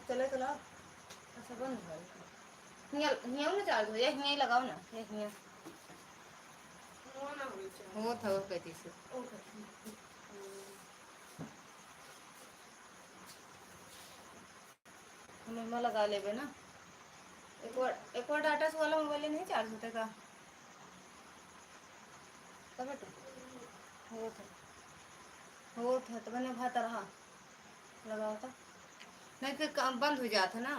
चले चला अच्छा बंद हो हिया हिया ना चार्ज हो या हिया लगाओ ना ये हिया वो था वो कहती से मम्मा लगा लेबे ना एक बार डाटा से वाला मोबाइल नहीं चार्ज होता का तब हो था तो मैंने भाता रहा लगाओ था नहीं फिर काम बंद हो जाता ना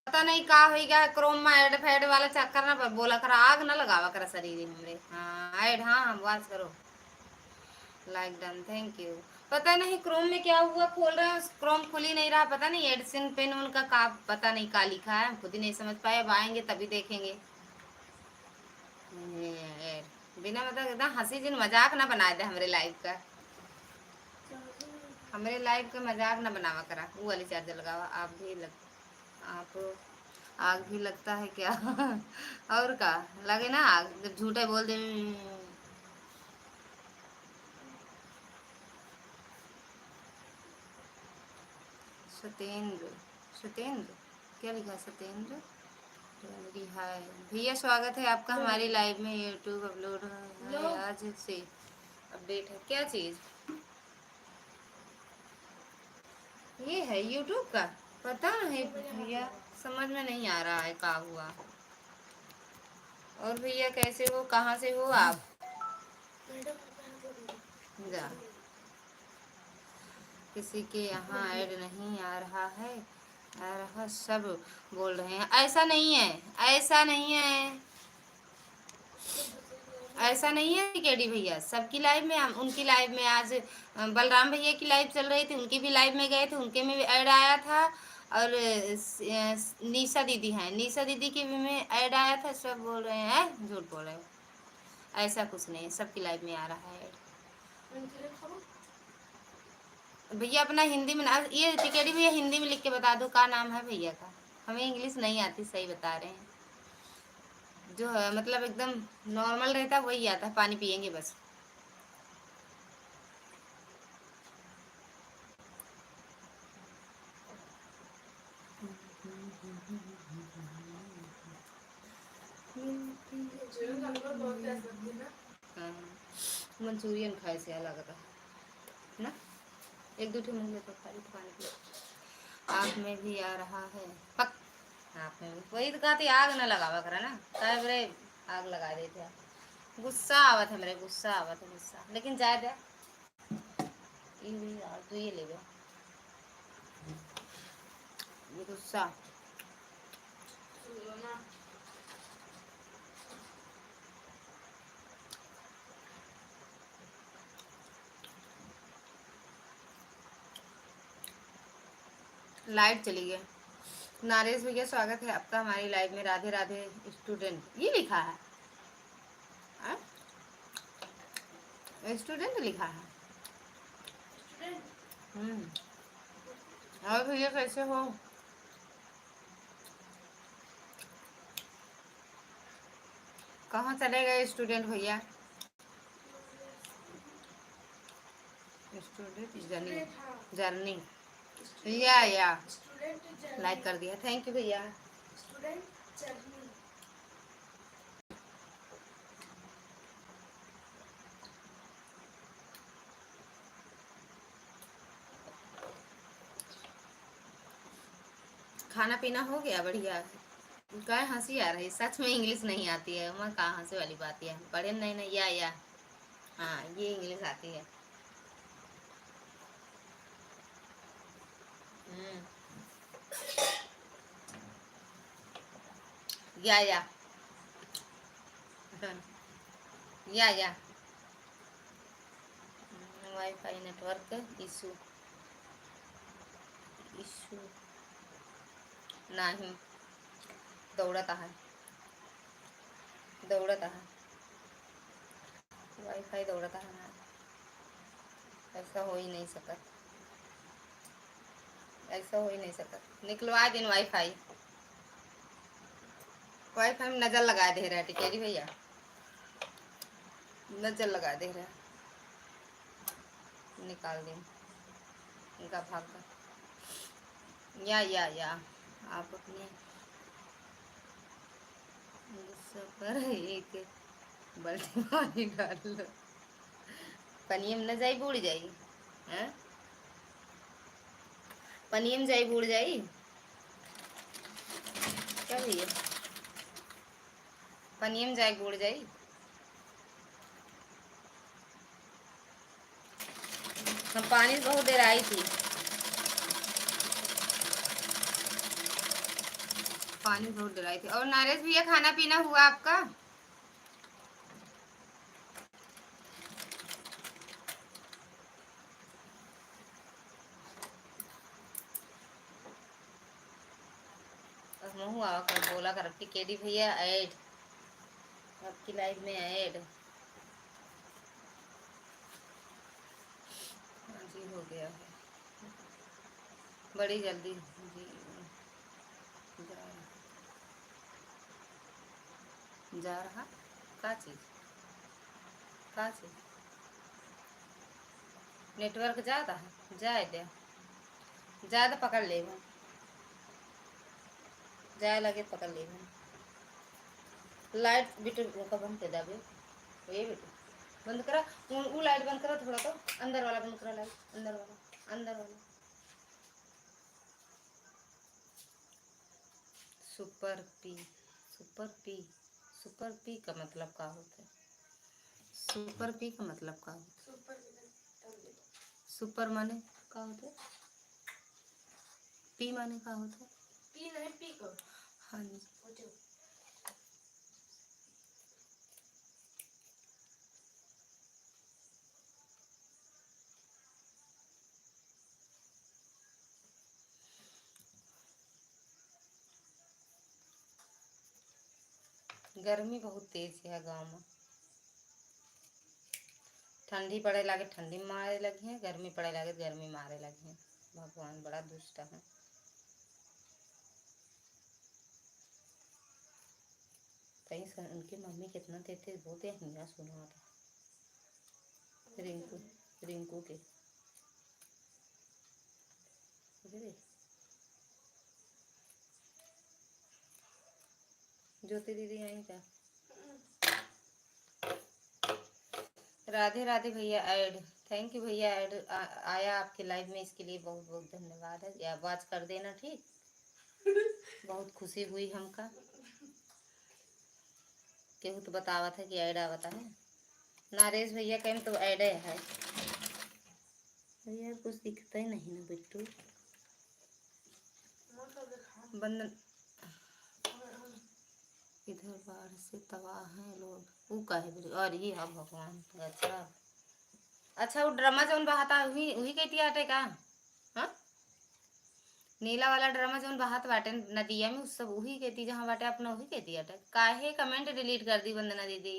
पता नहीं का हो गया क्रोम में ऐड फैड वाला चक्कर ना बोला कर आग ना लगावा कर शरीर हमरे हाँ ऐड हाँ बात करो लाइक डन थैंक यू पता नहीं क्रोम में क्या हुआ खोल रहे हैं क्रोम खुल ही नहीं रहा पता नहीं एडिसन पेन उनका का पता नहीं का लिखा है खुद ही नहीं समझ पाए अब आएंगे तभी देखेंगे बिना मतलब एकदम हंसी जिन मजाक ना बना दे हमारे लाइव का हमारे लाइव का मजाक ना बनावा करा वो वाली चार्जर लगावा आप भी लग आप आग भी लगता है क्या और का लगे ना आग जब झूठे बोल दे सत्येंद्र सत्येंद्र क्या लिखा है सत्येंद्र हाय भैया स्वागत है आपका हमारी लाइव में यूट्यूब अपलोड है आज से अपडेट है क्या चीज ये है यूट्यूब का पता नहीं भैया समझ में नहीं आ रहा है क्या हुआ और भैया कैसे हो कहाँ से हो आप जा किसी के यहाँ ऐड नहीं आ रहा है आ रहा सब बोल रहे हैं ऐसा नहीं है ऐसा नहीं है ऐसा नहीं है केडी भैया सबकी लाइव में उनकी लाइव में आज बलराम भैया की लाइव चल रही थी उनकी भी लाइव में गए थे उनके में भी ऐड आया था और निशा दीदी हैं निशा दीदी के भी में ऐड आया था सब बोल रहे हैं झूठ बोल रहे हो ऐसा कुछ नहीं है सबकी लाइव में आ रहा है ऐड भैया अपना हिंदी में ये टिकेटी भैया हिंदी में लिख के बता दो क्या नाम है भैया का हमें इंग्लिश नहीं आती सही बता रहे हैं जो है मतलब एकदम नॉर्मल रहता वही आता है पानी पियेंगे बस मंचूरियन खाए से अलग था ना एक दो मुँह में तो खाली पानी पियो आँख में भी आ रहा है पक आँख में भी वही तो कहते आग ना लगावा करा ना कहे बरे आग लगा देते गुस्सा आवत है मेरे गुस्सा आवत है गुस्सा लेकिन ज्यादा तो ये ले गया गुस्सा लाइट चली गई नारेश भैया स्वागत है आपका हमारी लाइव में राधे राधे स्टूडेंट ये लिखा है स्टूडेंट लिखा है और भैया कैसे हो कहाँ चले गए स्टूडेंट भैया स्टूडेंट जर्नी जर्नी या लाइक कर दिया थैंक यू भैया खाना पीना हो गया बढ़िया क्या हंसी आ रही सच में इंग्लिश नहीं आती है मैं कहाँ हंसी वाली बात है पढ़े नहीं नहीं या हाँ ये इंग्लिश आती है या या वाईफाई नेटवर्क इशू इशू नाही दौड़त आहे वाईफाई दौड़त आहे ना ऐसा हो ही नहीं सकत निकलवा दिन वाईफाई में नजर लगा दे रहा टिकेरी भैया नजर लगा दे रहा निकाल दे इनका भाग का या आप अपने गुस्सा पर एक बाल्टी पानी डाल लो पनिये में न जाई बूढ़ जाई हैं पनिये में जाई बूढ़ जाई क्या भैया पनिये में जाई बूढ़ जाई हम पानी बहुत देर आई थी पानी बहुत देर आई थी। और नरेश भैया खाना पीना हुआ आपका? हुआ कर बोला कर आपकी केडी भैया ऐड आपकी लाइफ में ऐड जी हो गया है बड़ी जल्दी जी जा रहा का चीज नेटवर्क ज़्यादा है जाए दे ज़्यादा पकड़ ले जाए लगे पकड़ ले लाइट बिटू का बंद कर दे ये बेटू बंद करा वो लाइट बंद करा थोड़ा तो अंदर वाला बंद करा लाइट अंदर वाला सुपर पी का मतलब क्या होता है? सुपर पी का मतलब क्या होता है? सुपर माने क्या होता है? पी माने क्या होता है? पी नहीं पी को हाँ जी गर्मी बहुत तेज है गांव में ठंडी पड़े लगे ठंडी मारे लगी है गर्मी पड़े लगे गर्मी मारे लगी है भगवान बड़ा दुष्ट है कहीं उनकी मम्मी कितना देते बोलते हिंगा सुना था रिंकू के ज्योति दीदी आई क्या? राधे राधे भैया ऐड थैंक यू भैया ऐड आया आपके लाइव में इसके लिए बहुत बहुत धन्यवाद है या आवाज कर देना ठीक बहुत खुशी हुई हमका केहू तो बतावा था कि ऐड आवता है नरेश भैया कहीं तो ऐड है यार कुछ दिखता ही नहीं ना बिट्टू बंधन इधर बाढ़ से तबाह हैं लोग वो कहे और ये हाँ भगवान अच्छा वो ड्रामा जौन बहाता वही कहती आटे का हाँ नीला वाला ड्रामा जौन बहात बाटे नदिया में उस सब वही कहती जहाँ बाटे अपना वही कहती आटे काहे कमेंट डिलीट कर दी वंदना दीदी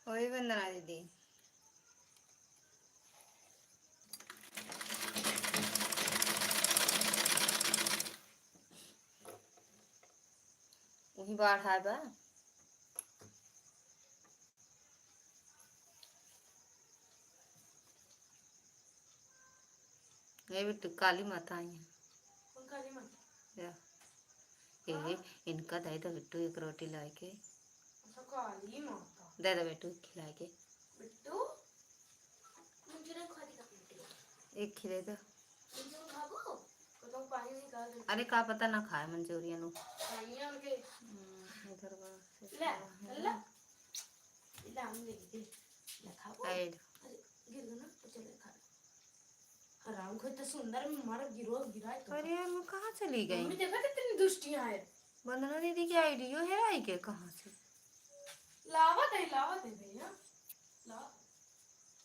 वही वंदना दीदी वही बाढ़ है बा ये भी काली माता आई है काली माता ये इनका दे दो बिट्टू एक रोटी लाए के काली माता दे दो बिट्टू खिलाए के बिट्टू एक खिले दो अरे का पता ना खाए मंचूरियन इधर हराम को इतना सुंदर मारा गिरा अरे यार वो कहाँ चली गई देखा कितनी दुष्टियां है वंदना दीदी की आईडियो है आई के कहाँ से लावत है भैया, ला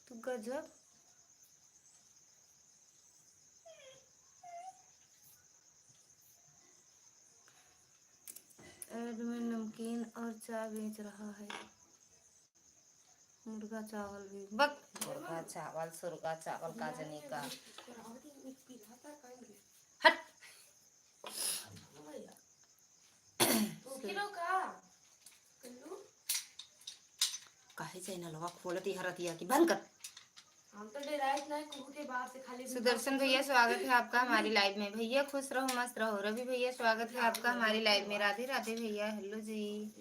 तू गजब। एडमिन नमकीन और चाय बेच रहा है। मुर्गा चावल भी बक, मुर्गा चावल सुरगा चावल का जने का हट। काहे चैनलवा खोलती हरतिया की बंद कर। हम तो डायरेक्ट नहीं कुहू के बाहर से खाली। सुदर्शन भैया स्वागत है आपका हमारी लाइव में। भैया खुश रहो मस्त रहो। रवि भैया स्वागत है आपका हमारी लाइव में। राधे राधे भैया। हेलो जी,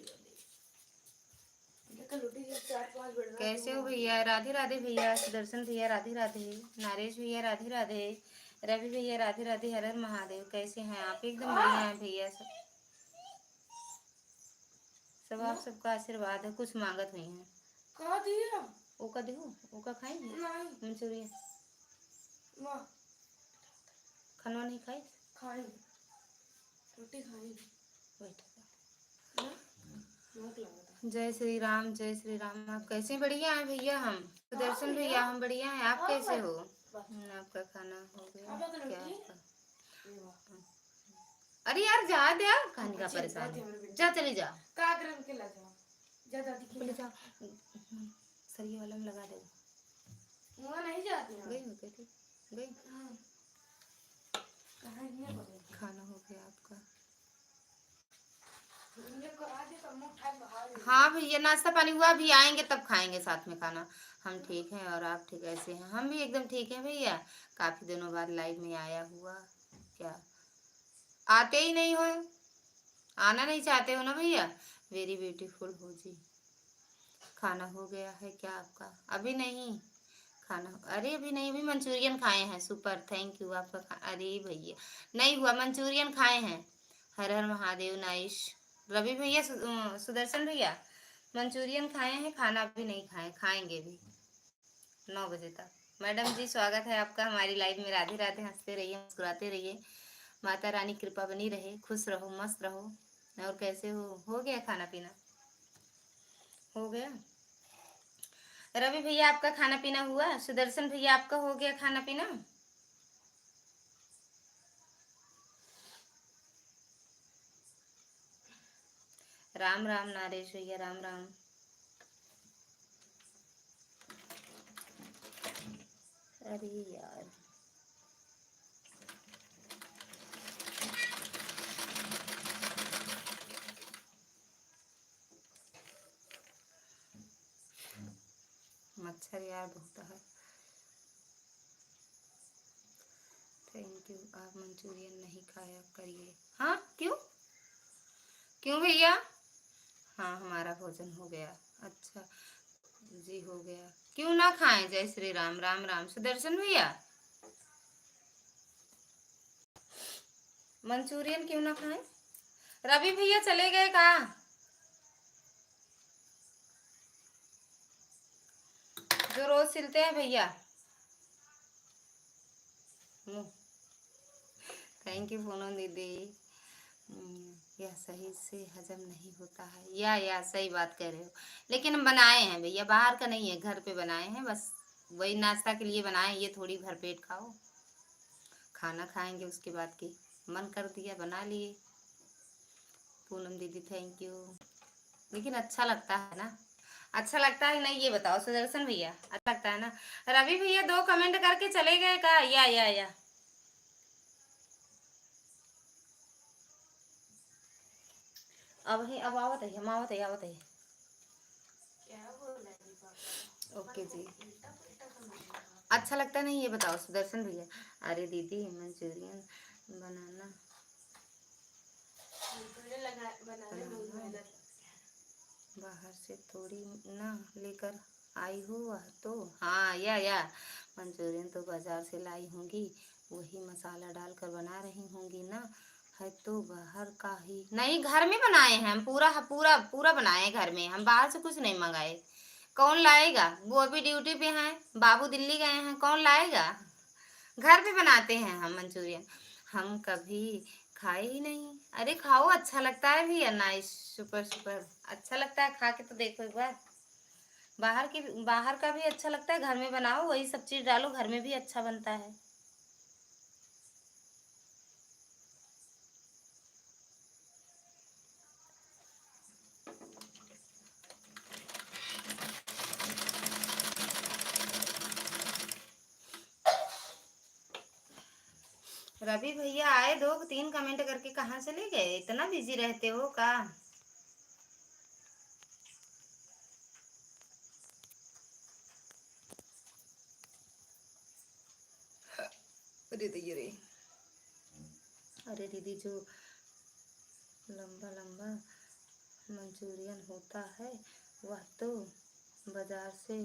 कैसे हो भैया? राधे राधे भैया। सुदर्शन भैया राधे राधे। नारेश भैया राधे राधे। रवि भैया राधे राधे। हर हर महादेव। कैसे हैं आप? एकदम बढ़िया है भैया। सब आप सबका आशीर्वाद है। कुछ मांगत हुई है कहा दिया ओका देखो, ओका खाएंगे मंचूरियन। खाना नहीं खाई? खाई रोटी खाई। जय श्री राम, जय श्री राम। आप कैसे? बढ़िया हैं भैया हम। सुदर्शन भैया हम बढ़िया हैं। आप कैसे हो? आपका खाना हो गया क्या आपका? अरे यार जा दे, खाने का परेशान जा, चले जा। बोले जा, सरिये वाला में लगा दे। नहीं जाती गई हो गई थी गई। खाना हो गया आपका? हाँ भैया नाश्ता पानी हुआ, अभी आएंगे तब खाएंगे साथ में खाना। हम ठीक हैं और आप ठीक ऐसे हैं? हम भी एकदम ठीक हैं भैया। काफी दिनों बाद लाइव में आया हुआ। क्या आते ही नहीं हो? आना नहीं चाहते हो ना भैया? वेरी ब्यूटीफुल हो जी। खाना हो गया है क्या आपका? अभी नहीं खाना। अरे अभी नहीं, अभी मंचूरियन खाए हैं। सुपर, थैंक यू आपका अरे भैया नहीं हुआ, मंचूरियन खाए हैं। हर हर महादेव। नाइश। रवि भैया सुदर्शन भैया मंचूरियन खाए हैं, खाना अभी नहीं खाए, खाएंगे भी 9 बजे तक। मैडम जी स्वागत है आपका हमारी लाइव में। राधे राधे। हंसते रहिए, मुस्कुराते रहिए। माता रानी कृपा बनी रहे, खुश रहो मस्त रहो। और कैसे हो गया खाना पीना? हो गया। रवि भैया आपका खाना पीना हुआ? सुदर्शन भैया आपका हो गया खाना पीना? राम राम नारेश भैया, राम राम। अरे यार मच्छर यार बहुत है। Thank you. आप मंचूरियन नहीं खाया करिए। हाँ क्यों? क्यों भैया? हाँ हमारा भोजन हो गया। अच्छा जी हो गया। क्यों ना खाएं? जय श्री राम, राम राम। सुदर्शन भैया मंचूरियन क्यों ना खाएं? रवि भैया चले गए कहाँ? जो रोज सिलते हैं भैया। थैंक यू पूनम दीदी। यह सही से हजम नहीं होता है या सही बात कह रहे हो। लेकिन हम बनाए हैं भैया, बाहर का नहीं है, घर पे बनाए हैं बस। वही नाश्ता के लिए बनाए, ये थोड़ी भरपेट खाओ। खाना खाएंगे उसके बाद की मन कर दिया बना लिए। पूनम दीदी थैंक यू। लेकिन अच्छा लगता है ना? अच्छा लगता है नहीं ये बताओ सुदर्शन भैया? अच्छा लगता है ना? रवि भैया 2 कमेंट करके चले गए का? या अब आवत है, हम आवत है। ओके जी। अच्छा लगता नहीं ये बताओ सुदर्शन भैया? अरे दीदी मंचूरियन बनाना बाहर से थोड़ी ना लेकर आई हो तो। हाँ या मंचूरियन तो बाजार से लाई होंगी, वही मसाला डालकर बना रही होंगी ना? है तो बाहर का ही नहीं, घर में बनाए हैं हम। पूरा पूरा पूरा बनाए घर में हम, बाहर से कुछ नहीं मंगाए। कौन लाएगा? वो अभी ड्यूटी पे हैं, बाबू दिल्ली गए हैं, कौन लाएगा? घर पे बनाते हैं हम मंचूरियन। हम कभी खाए ही नहीं। अरे खाओ, अच्छा लगता है भैया, नाइस, सुपर सुपर, अच्छा लगता है, खा के तो देखो एक बार। बाहर का भी अच्छा लगता है, घर में बनाओ वही सब चीज डालो, घर में भी अच्छा बनता है। रवि भैया आए, 2-3 कमेंट करके कहाँ चले गए, इतना बिजी रहते हो का? अरे रे, अरे दीदी, जो लंबा लंबा मंचूरियन होता है वह तो बाजार से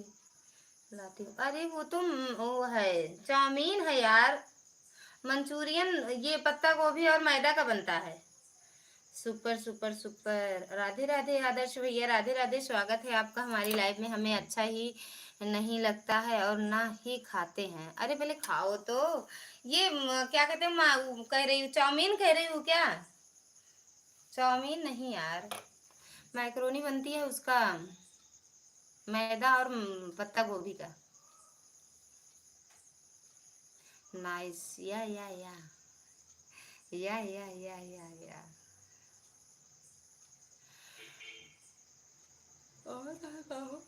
लाती हूँ। अरे वो तो वो है, चाउमीन है यार। मंचूरियन ये पत्ता गोभी और मैदा का बनता है। Super super super, Radhe Radhe Adarsh भैया, राधे राधे, स्वागत है आपका हमारी लाइफ में। हमें अच्छा ही नहीं लगता है और ना ही खाते हैं। अरे पहले खाओ तो। ये क्या कहते हैं, कह रही हूँ चाउमीन, कह रही हूँ क्या? चाउमीन नहीं यार, मैक्रोनी बनती है उसका, मैदा और पत्ता गोभी का। नाइस, या और कहो,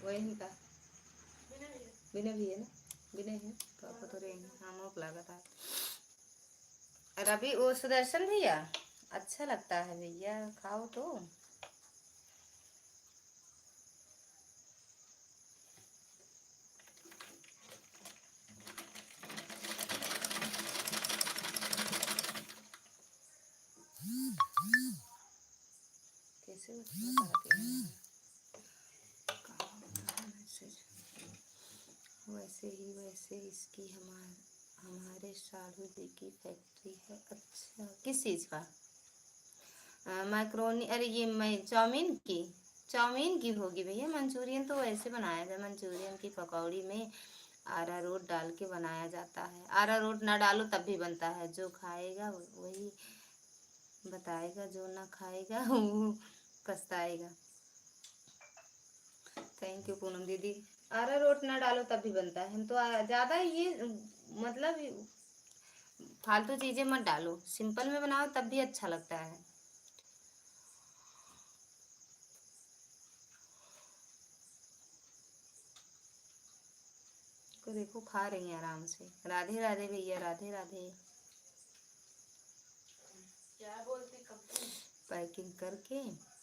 वही का बिना भी है ना, बिना है पापा तो रहेंगे, हम लागत है। रवि वो सुदर्शन भैया, अच्छा लगता है भैया, खाओ तो। कैसे वैसे इसकी हमारे साढ़ू जी की फैक्ट्री है। अच्छा, किस चीज़ का? मैक्रोनी, अरे ये मैं चाउमीन की होगी भैया। मंचूरियन तो वैसे बनाया जाए, मंचूरियन की पकौड़ी में अरारोट डाल के बनाया जाता है। अरारोट ना डालो तब भी बनता है, जो खाएगा वही बताएगा, जो ना खाएगा वो पछताएगा। थैंक यू पूनम दीदी। अरारोट ना डालो तब भी बनता है, हम तो ज़्यादा ये मतलब फालतू चीज़ें मत डालो, सिंपल में बनाओ तब भी अच्छा लगता है। को देखो खा रही हैं आराम से। राधे राधे भैया, राधे राधे। क्या बोलती कंपनी? पैकिंग करके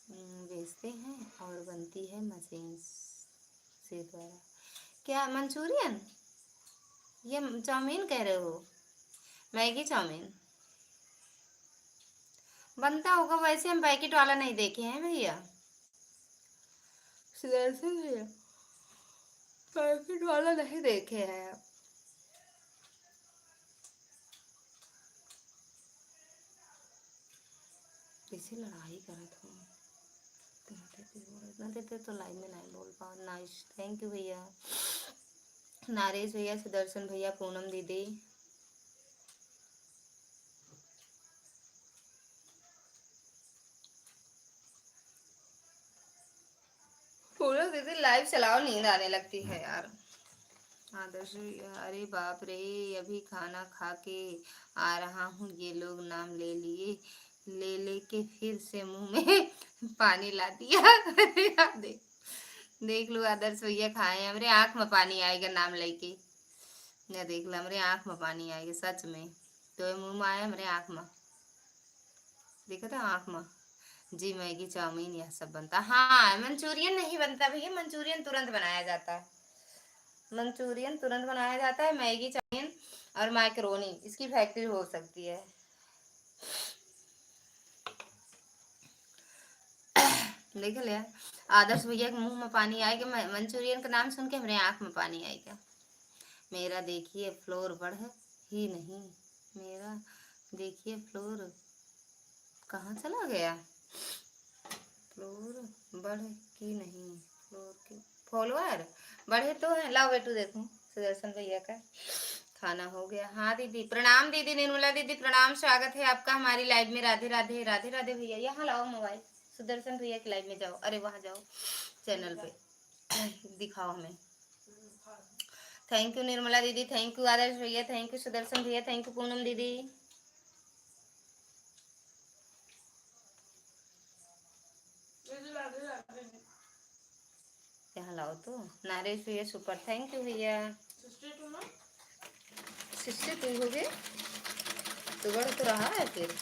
बेचते हैं और बनती है मशीन से द्वारा। क्या मंचूरियन, ये चाउमीन कह रहे हो? मैगी चाउमीन बनता होगा, वैसे हम पैकेट वाला नहीं देखे हैं भैया। सुदर्शन भैया, पैकेट वाला नहीं देखे हैं। कैसे लड़ाई करत हो, इतना देते तो लाइव में नहीं बोल पाओ। नाइस, थैंक यू भैया, नारेश भैया, सुदर्शन भैया, पूनम दीदी। पूनम दीदी लाइव चलाओ, नींद आने लगती है यार। आदर्श, अरे बाप रे, अभी खाना खा के आ रहा हूँ, ये लोग नाम ले लिए, ले लेके फिर से मुंह में पानी ला दिया। अरे यार, देख लो आदर्श भैया खाए हैं, हमरे आंख में पानी आएगा नाम लेके। या देख लो, हमरे आंख में पानी आएगा सच में, तो मुंह में आया हमरे आंख में, देखा था आंख में। जी मैगी चाउमीन यह सब बनता, हाँ मंचूरियन नहीं बनता भैया, मंचूरियन तुरंत बनाया जाता है, मंचूरियन तुरंत बनाया जाता है। मैगी चाउमीन और मैक्रोनी इसकी फैक्ट्री हो सकती है। देख लिया, आदर्श भैया के मुंह में पानी आएगा, मंचूरियन का नाम सुन के हमारे आंख में पानी आएगा। मेरा देखिए फ्लोर बढ़ ही नहीं, मेरा देखिए फ्लोर कहाँ चला गया, फ्लोर बढ़ की नहीं, फ्लोर के फॉलोअर बढ़े तो है। लाओ बेटू देखूं सुदर्शन भैया का, खाना हो गया। हाँ दीदी प्रणाम, दीदी निर्मला दीदी प्रणाम, स्वागत है आपका हमारी लाइव में। राधे राधे। राधे राधे भैया, यहाँ लाओ मोबाइल, सुदर्शन भैया की लाइव में जाओ, अरे वहाँ जाओ चैनल पे दिखाओ हमें। थैंक यू निर्मला दीदी, थैंक यू आदर्श भैया, थैंक यू सुदर्शन भैया, थैंक यू पूनम दीदी। यहाँ लाओ तो नारेश भैया सुपर, थैंक यू भैया। 62 हो गए तो बढ़ तो रहा है फिर।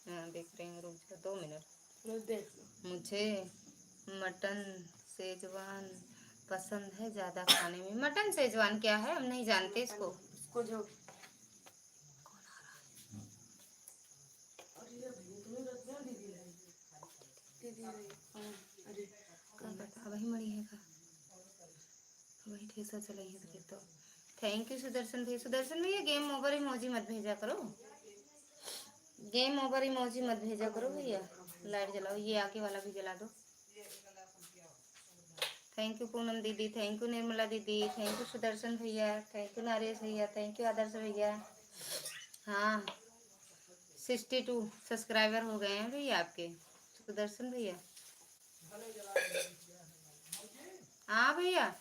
हाँ देख रहे हैं, रुक जाओ 2 मिनट। मुझे मटन सेजवान पसंद है ज़्यादा खाने में। मटन सेजवान क्या है, हम नहीं जानते इसको। इसको जो वही मड़ी है का वही ठेसा चलाई है फिर तो। थैंक यू सुदर्शन भैया। सुदर्शन भैया गेम ओवर इमोजी मत भेजा करो, गेम ओवर इमोजी मत भेजा करो भैया। लाइट जलाओ, ये आगे वाला भी जला दो। थैंक यू पूनम दीदी, थैंक यू निर्मला दीदी, थैंक यू सुदर्शन भैया, थैंक यू नरेश भैया, थैंक यू आदर्श भैया। हाँ 62 सब्सक्राइबर हो गए हैं भैया आपके सुदर्शन भैया। हाँ भैया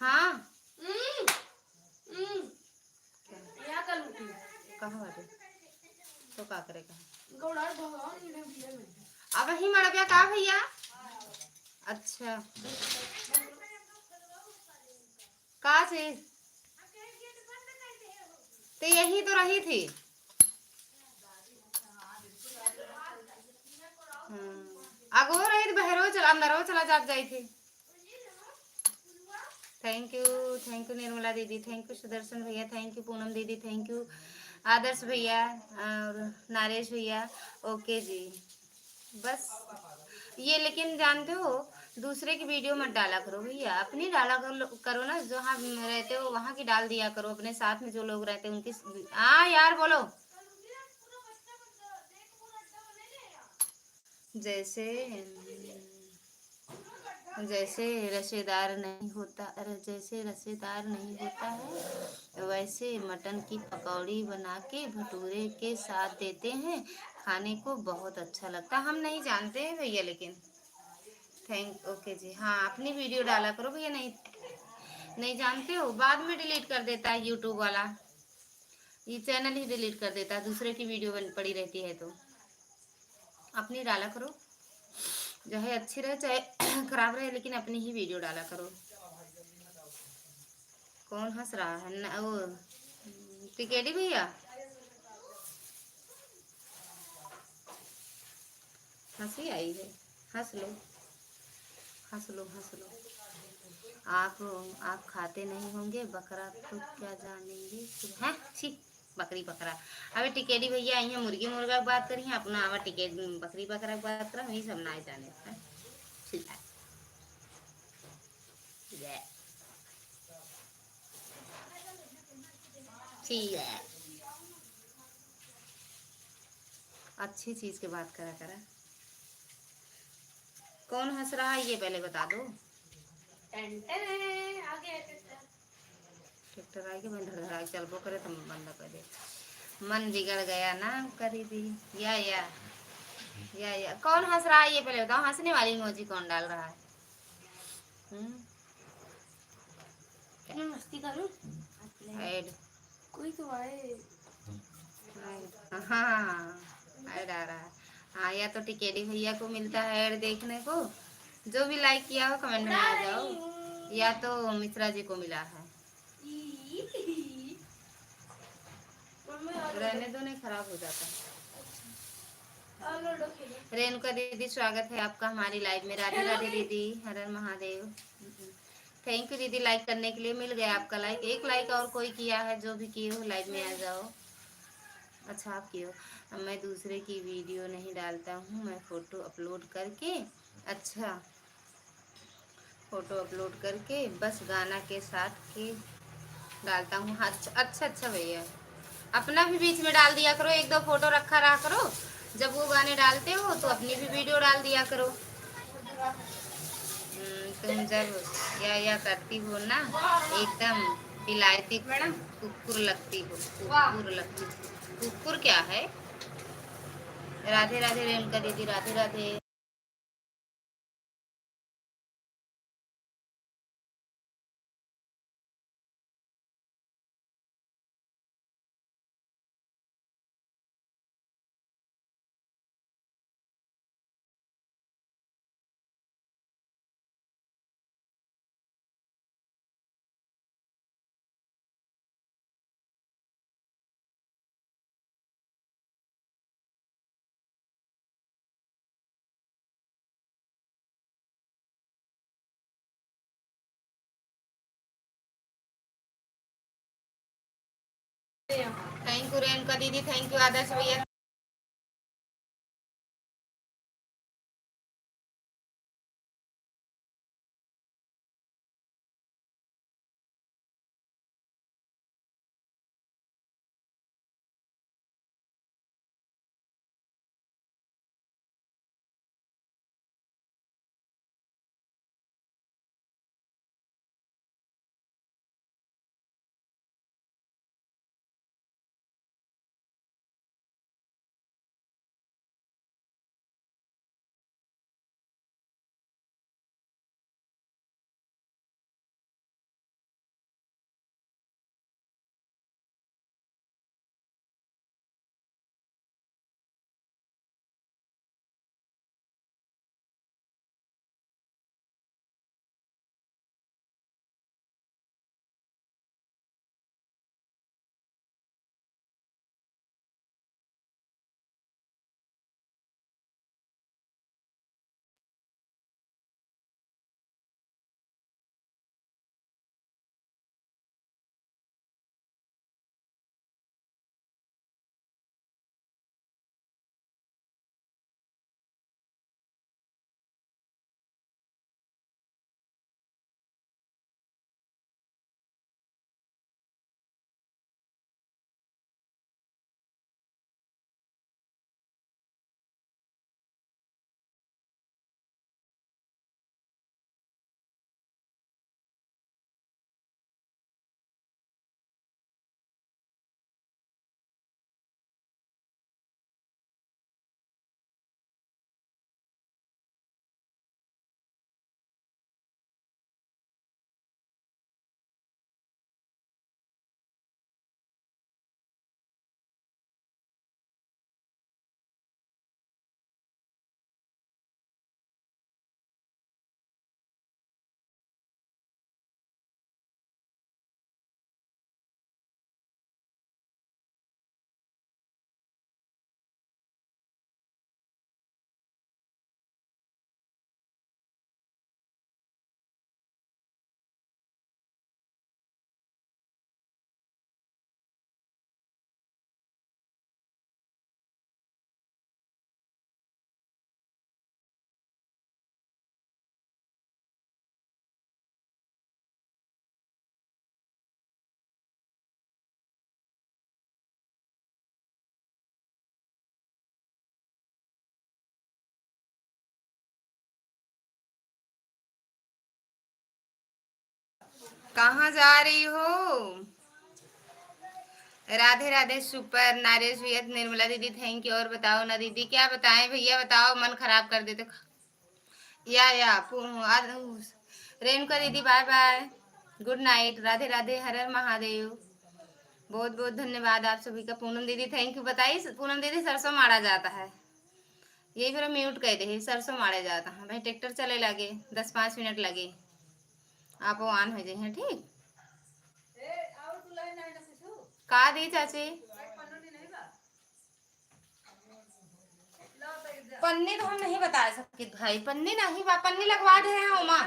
हाँ कहाँ बाटे तो का करेगा अब ही मर गया का भैया। अच्छा का चीज तो यही तो रही थी। अगो रही थी बहरो चला अंदर चला जात गई थी। थैंक यू निर्मला दीदी, थैंक यू सुदर्शन भैया, थैंक यू पूनम दीदी, थैंक यू आदर्श भैया और नारेश भैया। ओके जी बस ये, लेकिन जानते हो दूसरे की वीडियो मत डाला करो भैया, अपनी डाला करो ना, जहाँ रहते हो वहाँ की डाल दिया करो, अपने साथ में जो लोग रहते हैं उनकी। हाँ यार बोलो। जैसे जैसे रसेदार नहीं होता, अरे जैसे रसेदार नहीं होता है वैसे मटन की पकौड़ी बना के भटूरे के साथ देते हैं, खाने को बहुत अच्छा लगता। हम नहीं जानते हैं भैया लेकिन ओके जी। हाँ अपनी वीडियो डाला करो भैया, नहीं जानते हो बाद में डिलीट कर देता है यूट्यूब वाला, ये चैनल ही डिलीट कर देता है, दूसरे की वीडियो पड़ी रहती है तो अपनी डाला करो, चाहे अच्छी रहे चाहे खराब रहे, लेकिन अपनी ही वीडियो डाला करो। कौन हंस रहा है ना, वो टिकेटी भैया हंसी आई है, हंस लो हंस लो हंस लो। आप खाते नहीं होंगे बकरा तो क्या जानेंगे हैं, छी बकरी बकरा। अबे टिकेटी भैया आई है, मुर्गी मुर्गा की बात करी है अपना, अब टिकेट बकरी बकरा की बात करा, वही सब ना जाने हैं। ठीक है अच्छी चीज की बात करा करा। कौन हंस रहा है ये पहले बता दो। ट्रैक्टर आएगी मैं धड़ धड़ा चल वो करे तो बंद कर दे। मन बिगड़ गया ना करी दी। या कौन हंस रहा है ये पहले बताओ, हंसने वाली इमोजी कौन डाल रहा है। मस्ती करूं ऐड कोई तो आए। हाँ ऐड आ रहा है। हाँ या तो टिकेटी भैया को मिलता है ऐड देखने को, जो भी लाइक किया हो कमेंट में आ जाओ, या तो मिश्रा जी को मिला है। रहने दो नहीं खराब हो जाता। रेणुका दीदी स्वागत है आपका हमारी लाइव में। राधे राधे दीदी, हर हर महादेव। थैंक यू दीदी लाइक करने के लिए, मिल गया आपका लाइक। एक लाइक और कोई किया है, जो भी किए हो लाइव में आ जाओ। अच्छा आप किए हो। मैं दूसरे की वीडियो नहीं डालता हूँ, मैं फ़ोटो अपलोड करके, अच्छा फ़ोटो अपलोड करके बस गाना के साथ के डालता हूँ। अच्छा भैया अपना भी बीच में डाल दिया करो, एक दो फोटो रखा रहा करो, जब वो गाने डालते हो तो अपनी भी वीडियो डाल दिया करो। तुम जब यह करती हो ना, एकदम विलायती कुकुर लगती हो। कुकुर लगती हो। कुकुर क्या है? राधे राधे रेणुका दीदी, राधे राधे। थैंक यू रेणुका दीदी, थैंक यू आदर्श भैया। कहाँ जा रही हो? राधे राधे सुपर नारेश भैया, निर्मला दीदी थैंक यू। और बताओ ना दीदी, क्या बताएं भैया, बताओ, मन खराब कर देते। रेणुका दीदी bye bye, good night, Radhe Radhe, हर हर महादेव। बहुत बहुत धन्यवाद आप सभी का। पूनम दीदी थैंक यू। बताइए पूनम दीदी, सरसों मारा जाता है, यही फिर म्यूट कह दे, सरसों मारे जाता है भाई। ट्रैक्टर चले लगे 10-5 मिनट लगे, आप वो ऑन हो जाए ठीक। का दी चाची पन्नी तो हम नहीं बता सकते भाई, पन्नी नहीं पन्नी लगवा दे रहे हैं उमा।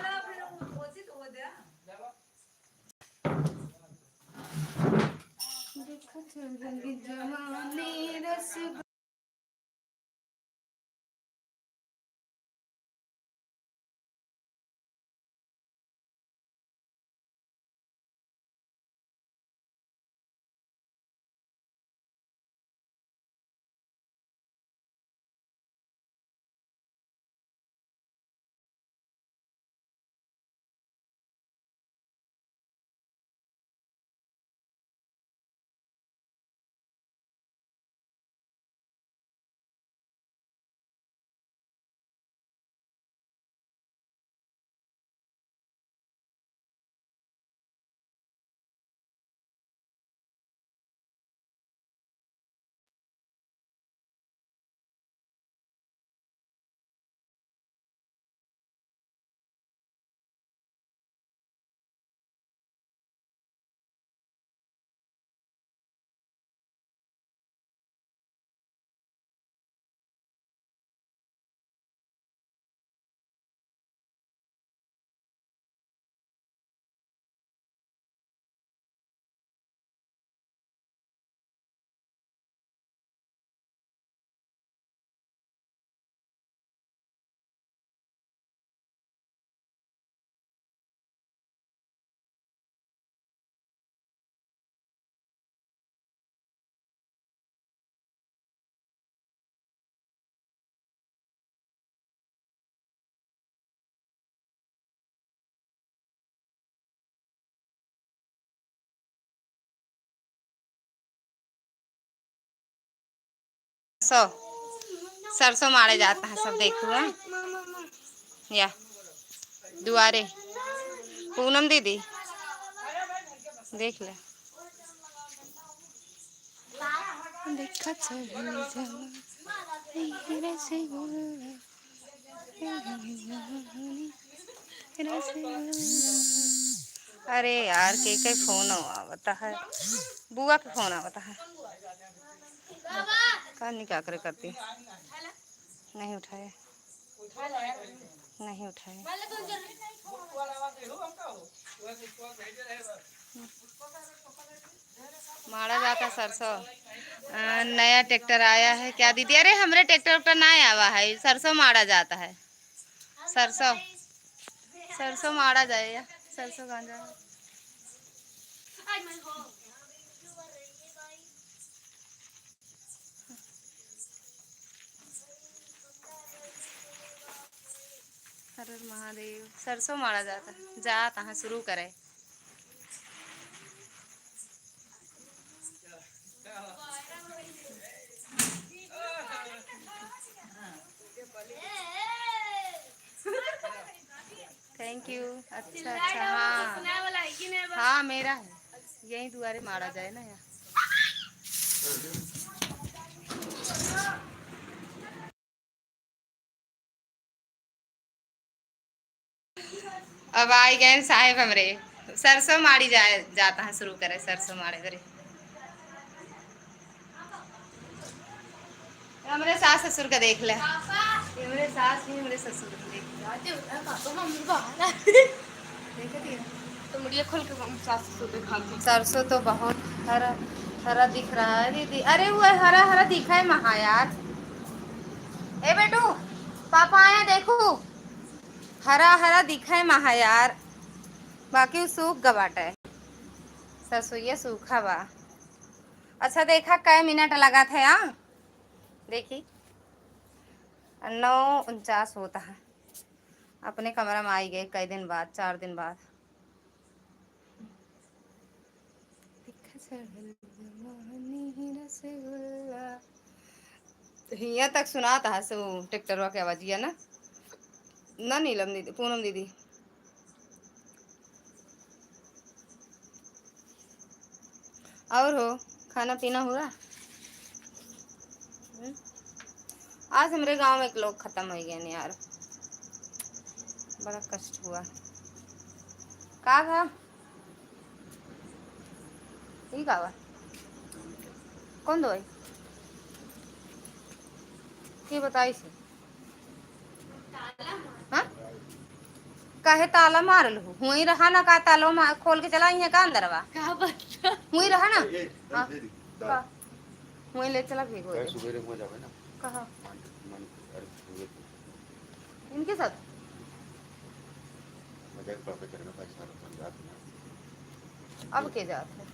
जमाने रस सौ सरसों मारे जाता है सब, देखो हाँ? या दुआरे पूनम दीदी देख ले, देखा अरे यार के फोन आवता है, बुआ के फोन आवता है, कहानी क्या करे करती, नहीं उठाए, नहीं उठाए। मारा जाता सरसों। नया ट्रैक्टर आया है क्या दीदी? अरे हमारे ट्रैक्टर पर ना आवा है, सरसों मारा जाता है, सरसों सरसों मारा जाएगा, सरसों गांजा। हर हर महादेव, सरसों मारा जाता है, जा तहाँ शुरू करे। Thank you. अच्छा अच्छा, हाँ हाँ मेरा है, यही दुआरे मारा जाए ना यार। अब आई गए साहेब हमरे, सरसों मारी जाए जाता है शुरू करे, सरसों मारे करे। हमरे सास ससुर का देख ले, हमरे सास ही हमरे ससुर का देख ले। तो मुड़िया खोल के सास ससुर दिखा दो। सरसों तो बहुत हरा हरा दिख रहा है दीदी। अरे वो हरा हरा दिखा है महा यार। ए बेटू पापा आए हैं देखो, हरा हरा दिखा है महा यार, बाकी वो सूख गवाट है, सरसों ये सूखा बा। अच्छा देखा कै मिनट लगा था यहाँ, देखी 9:49 होता है। अपने कमरा में आई गए कई दिन बाद, 4 दिन बाद। हिया तक सुनाता है सो ट्रैक्टर के आवाजिया ना नीलम दीदी, पूनम दीदी। और हो खाना पीना हुआ? आज हमारे गांव में एक लोग खत्म हो गए ना यार, बड़ा कष्ट हुआ। का था ठीक आवा, कौन दवाई की बताई से? हाँ काहे ताला मार लू, हुई रहा ना, का ताला खोल के चला का अंदरवा, हुई रहा ना, का हुई ले चला भी कहा इनके साथ अब के जाते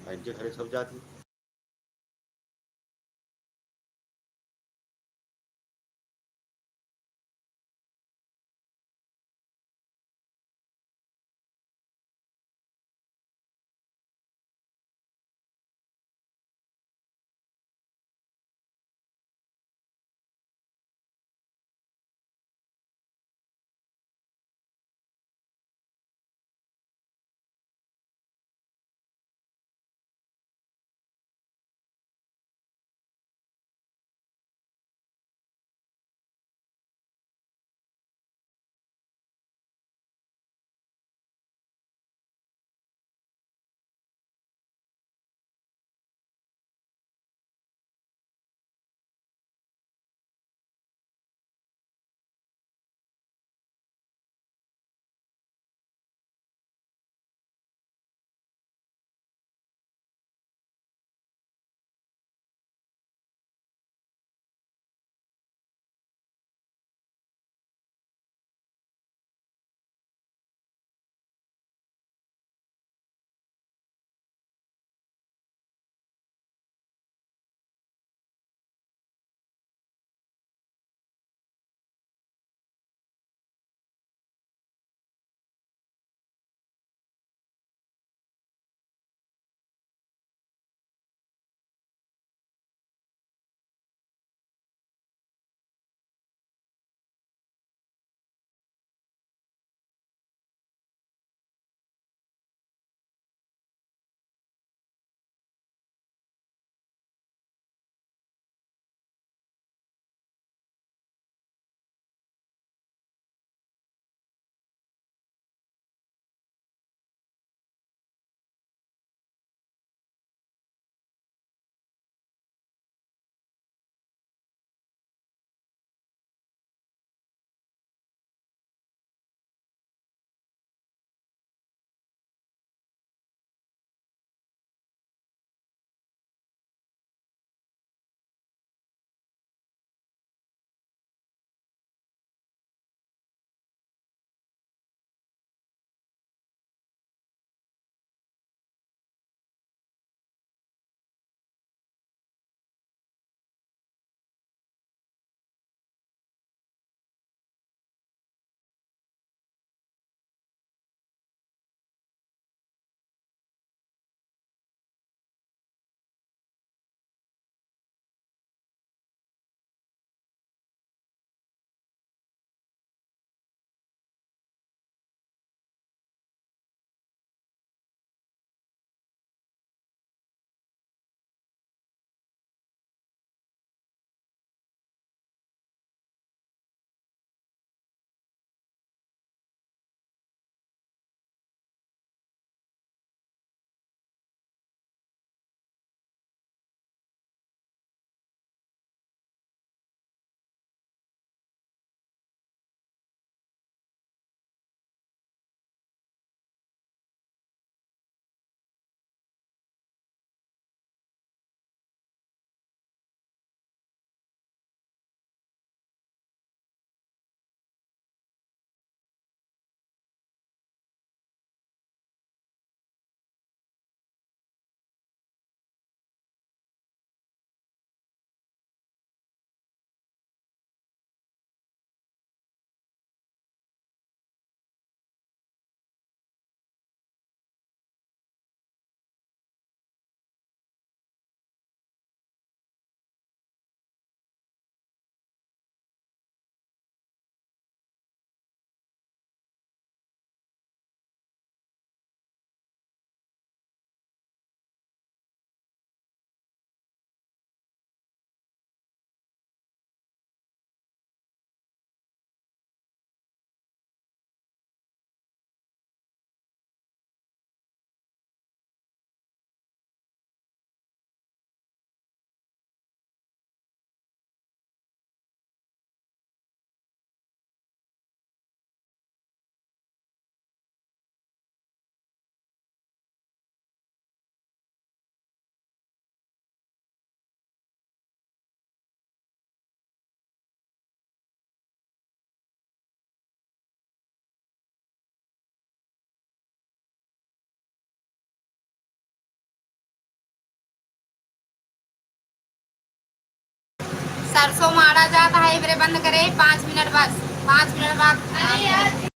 सरसों मारा जाता है इबरे बंद करे 5 मिनट बस 5 मिनट बाद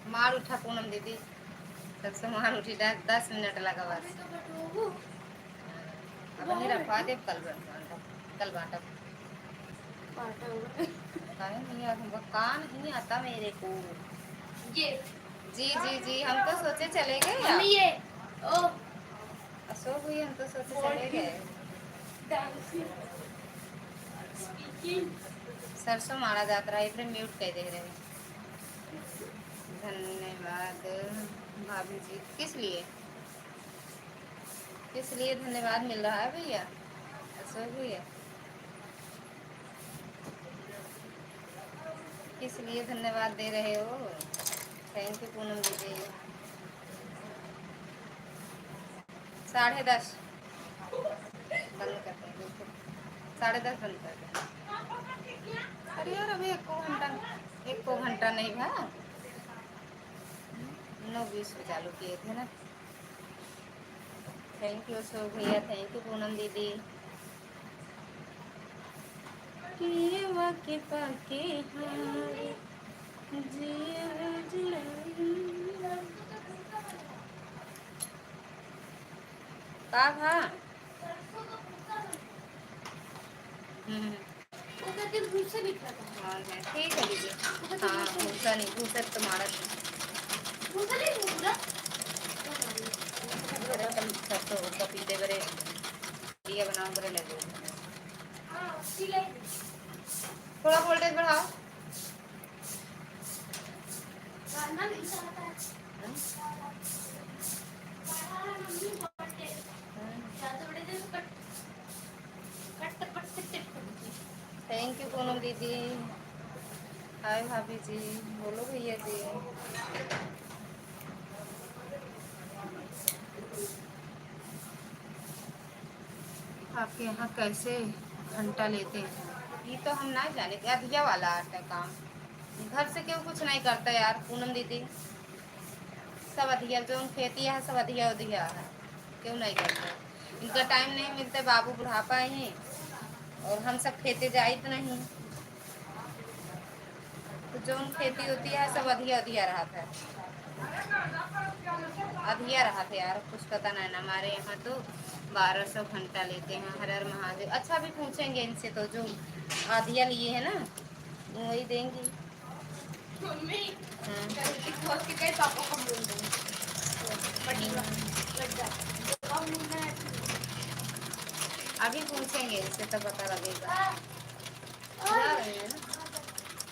मार उठा पूनम दीदी, सबसे मार उठी 10 मिनट लगा बस। अब नहीं रखवा दे, कल बांटा नहीं यार, हमको कान नहीं आता मेरे को। ये जी जी जी, हम तो सोचे चले गए ये ओ अशोक भैया, हम तो सोचे चले गए। सरसों मारा जाता रहा, इधर म्यूट कह दे रहे। धन्यवाद भाभी जी, किस लिए धन्यवाद मिल रहा है भैया, अशोक भैया किस लिए धन्यवाद दे रहे हो? थैंक यू पूनम दीदी। 10:30 बंद करते हैं, 10:30 बंद करते हैं। अरे यार अभी एक को घंटा नहीं था, 9:20 में चालू किए थे ना। थैंक यू अशोक भैया, थैंक यू पूनम दीदी। के पाके हारे का भा ठीक है दीदी। हाँ भूसा नहीं, भूसा तुम्हारा पपीते बड़े बनाओ बड़े लगे। थोड़ा वोल्टेज बढ़ाओ। थैंक यू पूनम दीदी। हाय भाभी जी, बोलो भैया जी। आपके यहाँ कैसे घंटा लेते हैं? ये तो हम ना जाने, अधिया वाला आता काम, घर से क्यों कुछ नहीं करता यार पूनम दीदी, सब अधिया जो खेती है सब अधिया उधिया है, क्यों नहीं करते? इनका टाइम नहीं मिलता, बाबू बुढ़ापा है और हम सब खेते जाइत नहीं, तो जो खेती होती है सब अधिया अधिया रहा था, अधिया रहा था यार, कुछ पता नहीं ना। हमारे यहाँ तो 1200 घंटा लेते हैं, हर हर महादेव। अच्छा अभी पूछेंगे इनसे, तो जो आधिया लिए है ना वही देंगी। अभी पूछेंगे इनसे तो पता लगेगा। जा रहे हैं ना,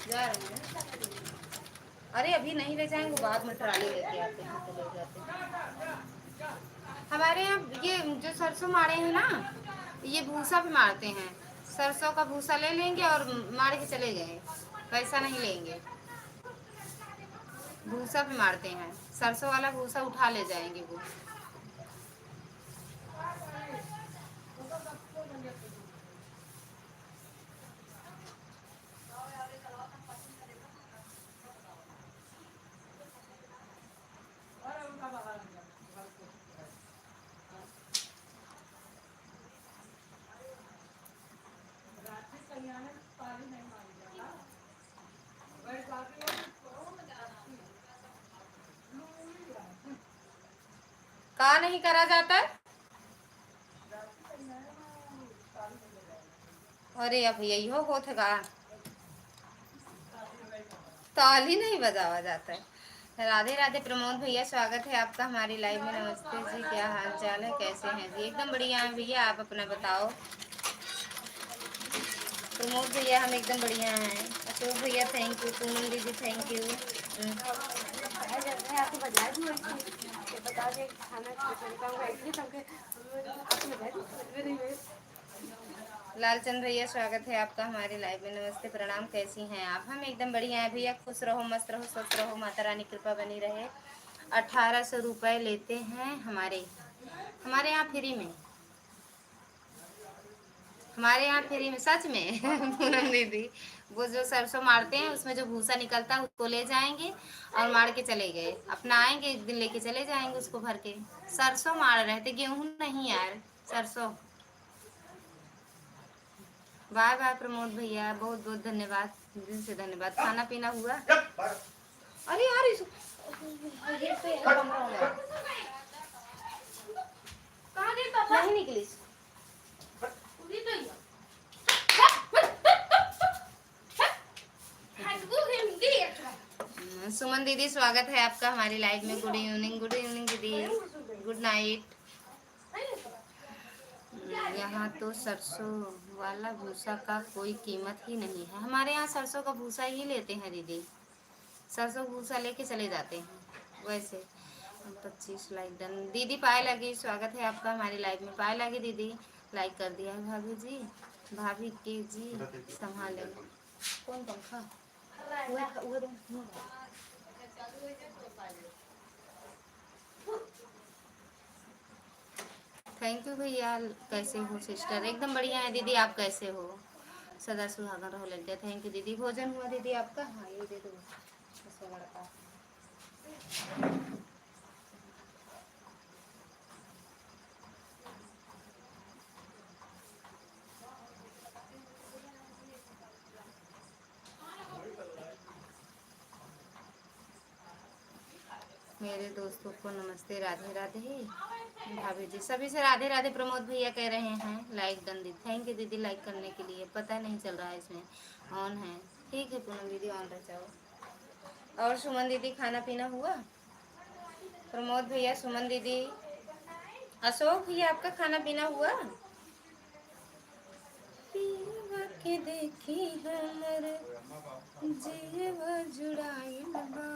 जा रहे हैं। अरे अभी नहीं ले जाएंगे, बाद में ट्राली लेके आते हैं तो ले जाते हैं। हमारे यहाँ ये जो सरसों मारे हैं ना, ये भूसा भी मारते हैं, सरसों का भूसा ले लेंगे और मार के चले गए, पैसा नहीं लेंगे। भूसा भी मारते हैं, सरसों वाला भूसा उठा ले जाएंगे वो। का नहीं करा जाता है? अरे अब यही हो थे का, ताल ही नहीं बजावा जाता है। राधे राधे प्रमोद भैया, स्वागत है आपका हमारी लाइव में। नमस्ते जी, क्या हाल चाल है, कैसे हैं जी? एकदम बढ़िया है भैया, आप अपना बताओ। प्रमोद भैया हम एकदम बढ़िया हैं। अशोक भैया थैंक यू, पूनम दीदी थैंक यू। लालचंद भैया स्वागत है आपका हमारे लाइव में। नमस्ते प्रणाम, कैसी हैं आप? हम एकदम बढ़िया हैं भैया, खुश रहो मस्त रहो स्वस्थ रहो, माता रानी कृपा बनी रहे। 1800 रुपये लेते हैं हमारे यहाँ फ्री में, हमारे यहाँ फ्री में, सच में। पूनम दीदी वो जो सरसों मारते हैं उसमें जो भूसा निकलता है उसको ले जाएंगे और मार के चले गए, अपना आएंगे एक दिन लेके चले जाएंगे उसको भर के। सरसों मार रहे थे, गेहूं नहीं यार, सरसों। बाय बाय प्रमोद भैया, बहुत बहुत धन्यवाद, दिल से धन्यवाद। खाना पीना हुआ? अरे यार ये पे कमरा में कहाँ गई पापा? नहीं निकली। उड़ी तो ही है। सुमन दीदी स्वागत है आपका हमारी लाइव में। गुड इवनिंग, गुड इवनिंग दीदी, गुड नाइट। यहाँ तो सरसों वाला भूसा का कोई कीमत ही नहीं है। हमारे यहाँ सरसों का भूसा ही लेते हैं दीदी, सरसों भूसा लेके चले जाते हैं। वैसे 25 लाइक डन। दीदी पाए लगी, स्वागत है आपका हमारी लाइव में। पाए लगी दीदी, लाइक कर दिया है भाभी जी। भाभी के जी संभाले। कौन पंखा थैंक यू भैया। कैसे हो सिस्टर? एकदम बढ़िया है दीदी, आप कैसे हो? सदा सुहागन रहो लग गया। थैंक यू दीदी। भोजन हुआ दीदी आपका? हाँ ये दे दो लड़का। मेरे दोस्तों को नमस्ते, राधे राधे। भाभी जी सभी से राधे राधे। प्रमोद भैया कह रहे हैं लाइक डन दीदी। थैंक यू दीदी लाइक करने के लिए। पता नहीं चल रहा है इसमें ऑन है। ठीक है पूनम दीदी, ऑन रह जाओ। और सुमन दीदी खाना पीना हुआ? प्रमोद भैया, सुमन दीदी, अशोक भैया आपका खाना पीना हुआ? के देखी हमर जीवा जुड़ाइल बा।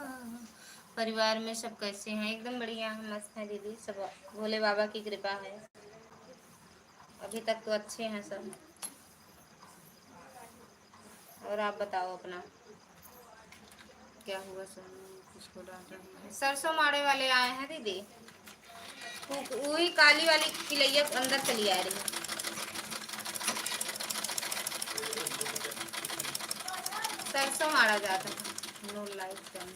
परिवार में सब कैसे हैं? एकदम बढ़िया है, मस्त है दीदी। सब भोले बाबा की कृपा है, अभी तक तो अच्छे हैं सब। और आप बताओ अपना क्या हुआ? सब किसको डांट रहे हैं? सरसों माड़े वाले आए हैं दीदी। वही काली वाली किलैया अंदर चली आ रही है। सरसों मारा जाता है। No like done.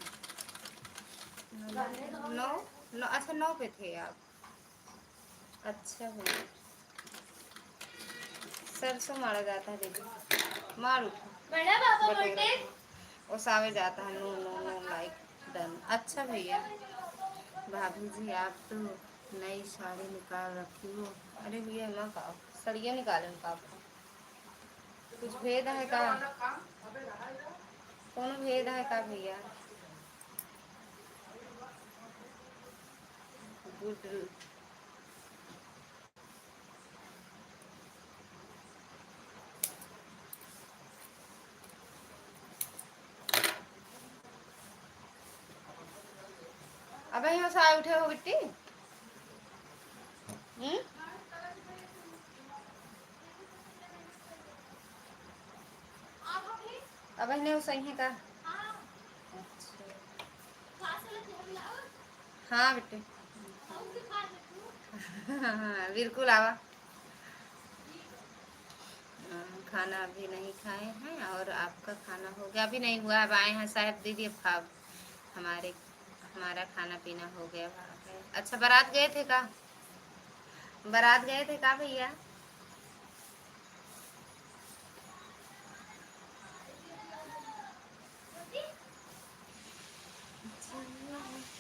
नौ नौ, अच्छा 9 पे थे आप। अच्छा भैया, सरसों मारा जाता है दीदी। मार उठा ओसावे जाता है। No no no like done. अच्छा भैया। भाभी जी आप तो नई साड़ी निकाल रखी हो। अरे भैया ना का सड़िया निकाले का आपको कुछ भेद है का? कौन भेद है का भैया? गुड। अब यहाँ से आए उठे हो बिट्टी? अब इन्हें सही है का? हाँ बेटे। हाँ बिल्कुल आवा। खाना अभी नहीं खाए हैं और आपका खाना हो गया? अभी नहीं हुआ, अब आए हैं साहब दीदी। अब खा हमारा खाना पीना हो गया। अच्छा बारात गए थे का? बारात गए थे का भैया?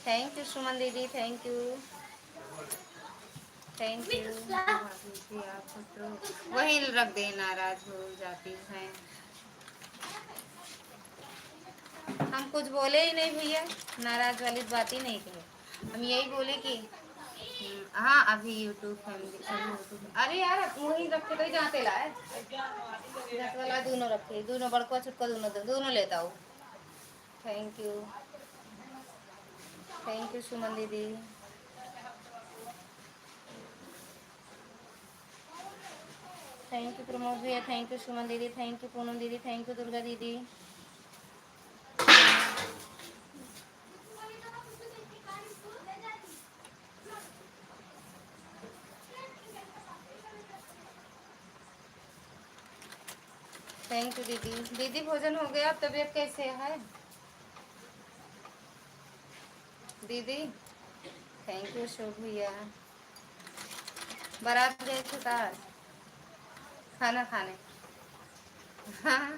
थैंक यू सुमन दीदी, थैंक यू थैंक यू। आप तो वही रख दे, नाराज हो जाती हैं। हम कुछ बोले ही नहीं भैया, नाराज वाली बात ही नहीं कहे। हम यही बोले कि हाँ अभी यूट्यूब फैमिली। अरे यार वही रखे तो जहाँ तेला है दस वाला दोनों रखे, दोनों बड़को छुटको दोनों दोनों लेता हूँ। थैंक यू सुमन दीदी। थैंक यू प्रमोद भैया, थैंक यू सुमन दीदी, थैंक यू पूनम दीदी, थैंक यू दुर्गा दीदी। थैंक यू दीदी। दीदी भोजन हो गया? तबीयत कैसे है दीदी? थैंक यू शोभ भैया। बारात गए थे आज खाना खाने? हाँ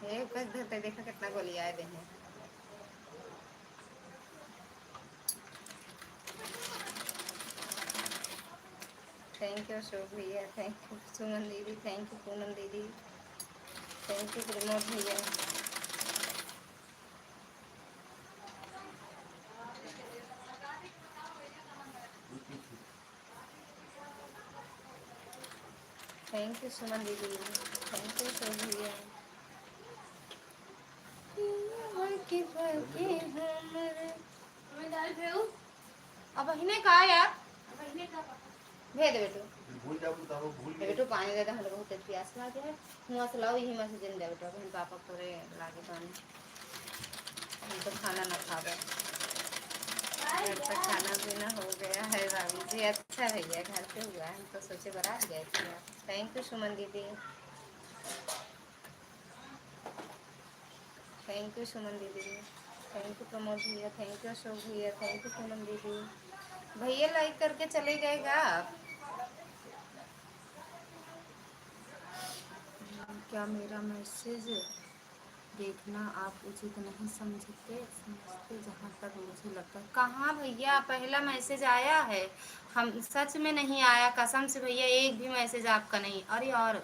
ये कुछ धरते देखा कितना गोली आए देने। थैंक यू अशोक भैया, थैंक यू सुमन दीदी, थैंक यू पूनम दीदी, थैंक यू प्रमोद भैया। थैंक यू सुमन दीदी, थैंक यू अशोक भैया। के भागे हमरे। मैं दाल भेऊ अब हिने कहा यार, अब इन्हें का भेज दे बेटू, भूल जाओ तो वो भूल गए। बेटू पानी दे दे, हम लोग बहुत प्यास लगे है। मुँह से लाओ यही में से जिन दे बेटा, बहन पापा करे लागे पानी, हम तो खाना ना खा गए। घर पर खाना पीना हो गया है भाभी जी, अच्छा भैया घर पे हुआ है, हम तो सोचे बारात गए थे। थैंक यू सुमन दीदी, थैंक यू सुमन दीदी, थैंक यू प्रमोद भैया, थैंक यू अशोक भैया, थैंक यू पूनम दीदी। भैया लाइक करके चले गएगा आप? क्या मेरा मैसेज देखना आप उचित नहीं समझते जहाँ तक मुझे लगता है। कहाँ भैया, पहला मैसेज आया है, हम सच में नहीं आया, कसम से भैया एक भी मैसेज आपका नहीं। अरे और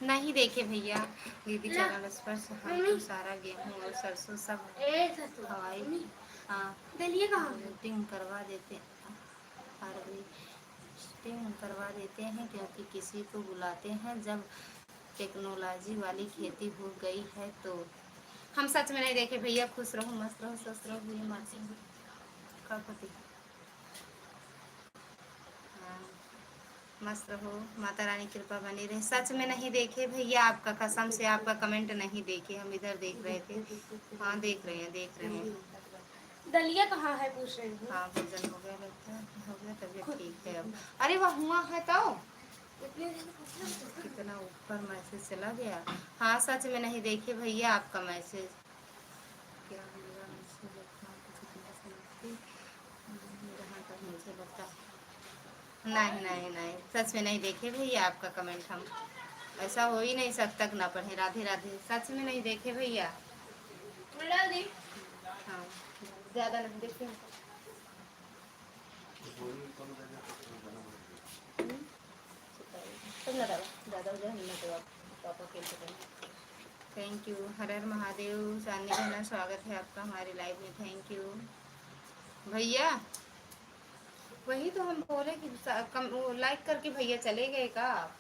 नहीं देखे भैया। दीदी चैनल पर हम तो सारा गेहूँ और सरसों सब हवाई हाँ दलिया कहाँ है? हार्वेस्टिंग करवा देते हैं क्योंकि किसी को बुलाते हैं जब टेक्नोलॉजी वाली खेती हो गई है तो। हम सच में नहीं देखे भैया, खुश रहो मस्त रहो स्वस्थ रहो भैया, मासी का पति हाँ मस्त रहो, माता रानी कृपा बनी रहे। सच में नहीं देखे भैया आपका, कसम से आपका कमेंट नहीं देखे, हम इधर देख रहे थे। हाँ देख रहे हैं। दलिया कहाँ है पूछ रही हूँ। हाँ भोजन हो गया लगता है, हो गया तबीयत ठीक है अब। अरे वह हुआ है तो इतने दिन पूछ रही हूँ। कितना ऊपर मैसेज चला गया। हाँ सच में नहीं देखे भैया आपका मैसेज। क्या मेरा मैसेज इतना कुछ इतना समझती जहाँ तक मुझे लगता है। नहीं सच में नहीं देखे भैया आपका कमेंट हम। ऐसा हो ही नहीं सकता कि ना पढ़े। राधे राधे, सच में नहीं देखे भैया। मिला दी हाँ ज़्यादा नहीं देखे। तब ना डालो ज़्यादा हो जाए, हमने तो पापा के लिए। थैंक यू, हर हर महादेव। चांदनी बहना स्वागत है आपका हमारी लाइव में, थैंक यू भैया। वही तो हम बोले कि वो लाइक करके भैया चले गए का आप?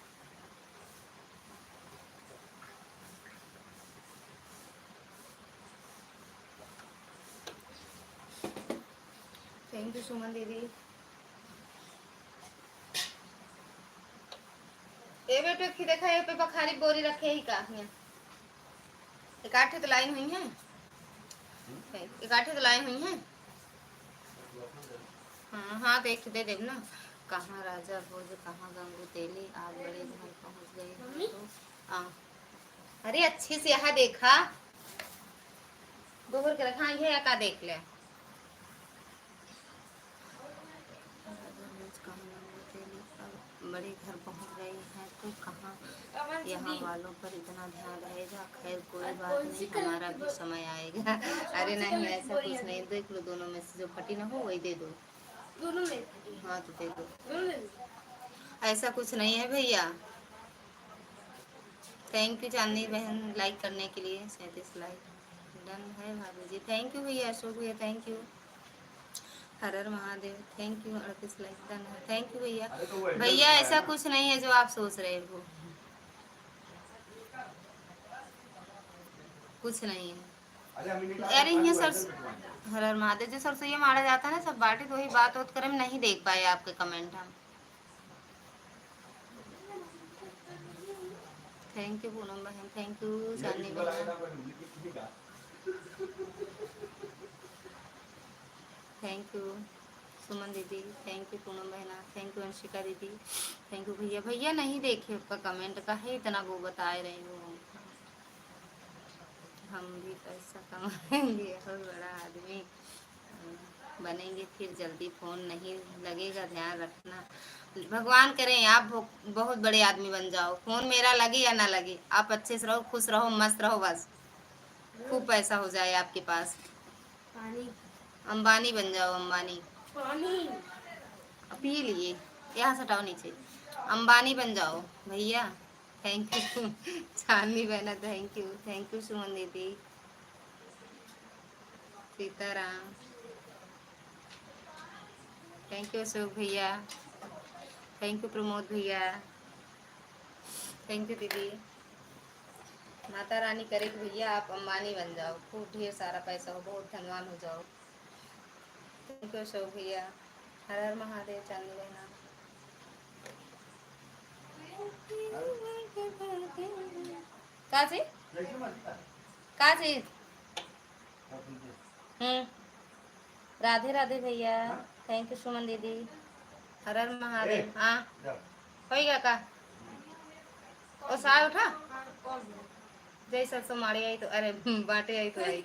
थैंक यू सुमन दीदी। ए बेटे की देखा है पे बखारी बोरी रखे ही का यहाँ इकट्ठे तो लाइन हुई है, इकट्ठे तो लाइन हुई है। हाँ देख दे देव ना। कहाँ राजा भोज, कहाँ गंगू तेली, आप बड़े घर पहुँच गए हैं तो अरे अच्छे से यहाँ देखा, गोबर के रखा है या का देख ले। बड़े घर पहुंच गए हैं तो कहाँ यहाँ वालों पर इतना ध्यान रहेगा। खैर कोई बात नहीं, हमारा भी समय आएगा। अरे नहीं ऐसा कुछ नहीं, देख लो दोनों में से जो फटी ना हो वही दे दो। दोनों में हाँ तो दे दो, दोनों में ऐसा कुछ नहीं है भैया। थैंक यू चांदनी बहन लाइक करने के लिए, 37 लाइक डन है भाभी जी। थैंक यू भैया अशोक भैया, थैंक यू। हर हर Mahadev, thank you. 38 like done है, थैंक यू भैया। भैया ऐसा कुछ नहीं है जो आप सोच रहे हो, कुछ नहीं है। अरे ये सर हर हर महादेव जो सरसों ये मारा जाता है ना सब बाटे, तो वही बात होत करे नहीं देख पाए आपके कमेंट हम। थैंक यू पूनम बहन, थैंक यू चांदनी बहन, थैंक यू सुमन दीदी, थैंक यू पूनम बहना, थैंक यू अंशिका दीदी, थैंक यू भैया। भैया नहीं देखे आपका कमेंट का है इतना वो बता रही हूँ। हम भी पैसा कमाएंगे और बड़ा आदमी बनेंगे फिर जल्दी, फ़ोन नहीं लगेगा ध्यान रखना। भगवान करें आप बहुत बड़े आदमी बन जाओ, फ़ोन मेरा लगे या ना लगे, आप अच्छे से रहो, खुश रहो, मस्त रहो, बस खूब पैसा हो जाए आपके पास, पानी अंबानी बन जाओ, अंबानी। पानी पी लिए यहाँ से हटाओ नीचे। अंबानी बन जाओ भैया। थैंक यू चांदनी बहना, थैंक यू सुमन दीदी, सीताराम, थैंक यू अशोक भैया, थैंक यू प्रमोद भैया, थैंक यू दीदी। माता रानी करे कि भैया आप अंबानी बन जाओ, खूब ढेर सारा पैसा हो, बहुत धनवान हो जाओ। थैंक यू अशोक भैया। हर हर महादेव चांदनी बहना। का चीज का चीज राधे राधे भैया, थैंक यू सुमन दीदी। हर हर महादेव। हाँ होएगा का ओ साग उठा जय सरसों मारे आई तो अरे बांटे आई तो आई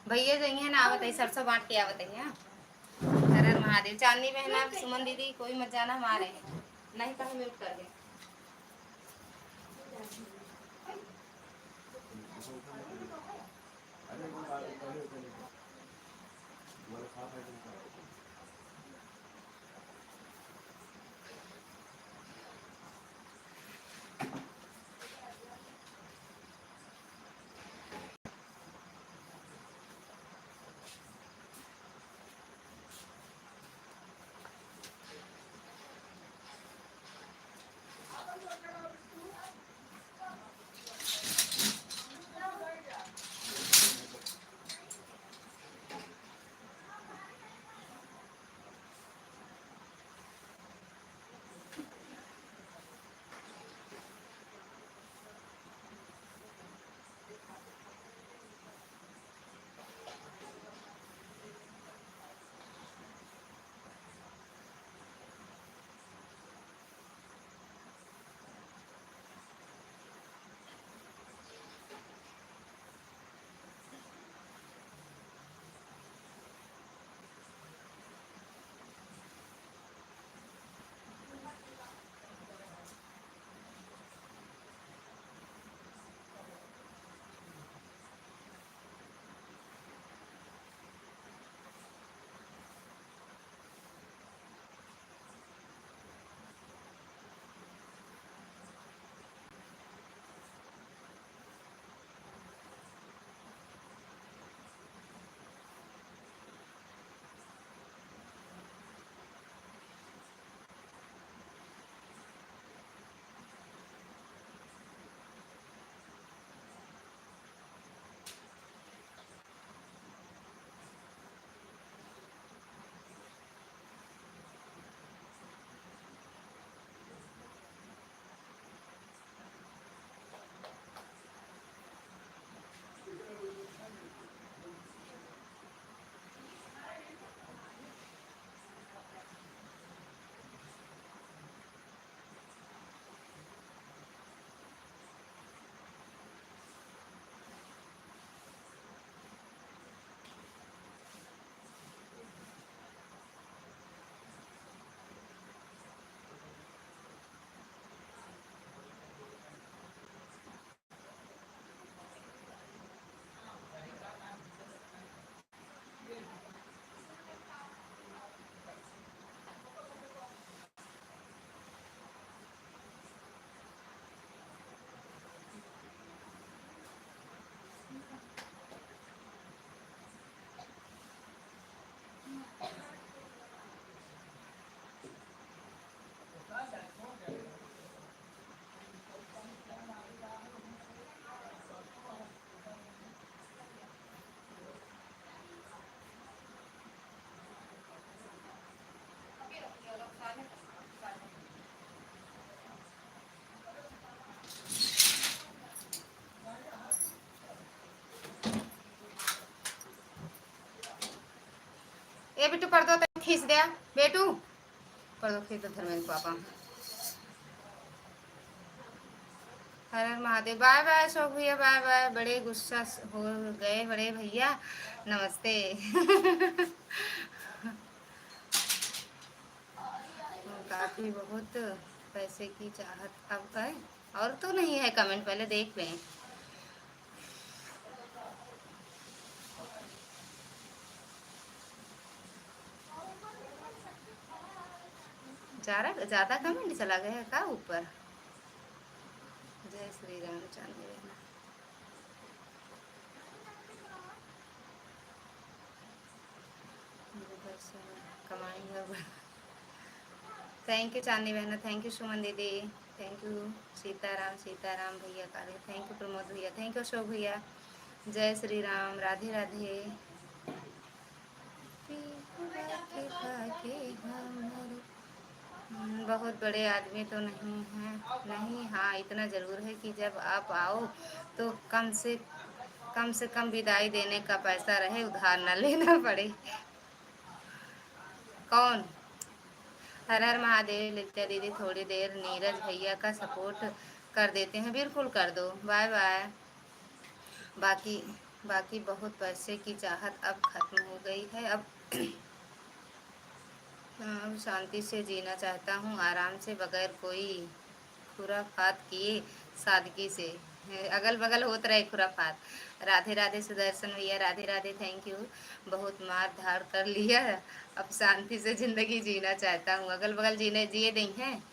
भैया जाइए ना आवत है सरसों बांट के आवत है। हर हर महादेव। चांदनी बहना, सुमन दीदी कोई मत जाना हमारे, नहीं तो हम म्यूट कर दे। ए बिट्टू पर्दो तो खींच दिया बेटू, पर्दो खींच दो धर्मेंद्र पापा। हर हर महादेव। बाय बाय अशोक भैया, बाय बाय। बड़े गुस्सा हो गए बड़े भैया, नमस्ते काफी बहुत पैसे की चाहत अब है और तो नहीं है कमेंट, पहले देख लें। ज़्यादा कमेंट चला गया है का ऊपर। जय श्री राम चांदी बहना। कमाएंगे। थैंक यू चांदी बहना, थैंक यू सुमन दीदी, थैंक यू सीताराम सीताराम भैया काले, थैंक यू प्रमोद भैया, थैंक यू अशोक भैया। जय श्री राम, राधे राधे। बहुत बड़े आदमी तो नहीं हैं, नहीं, हाँ इतना ज़रूर है कि जब आप आओ तो कम से कम विदाई देने का पैसा रहे, उधार न लेना पड़े। कौन? हर हर महादेव। लिखते दीदी थोड़ी देर नीरज भैया का सपोर्ट कर देते हैं, बिल्कुल कर दो, बाय बाय। बाकी बाकी बहुत पैसे की चाहत अब खत्म हो गई है, अब शांति से जीना चाहता हूँ, आराम से, बगैर कोई खुराफात किए, सादगी से। अगल बगल होत रहे खुराफात। राधे राधे सुदर्शन भैया, राधे राधे, थैंक यू। बहुत मार धाड़ कर लिया, अब शांति से ज़िंदगी जीना चाहता हूँ, अगल बगल जीने जिए नहीं हैं,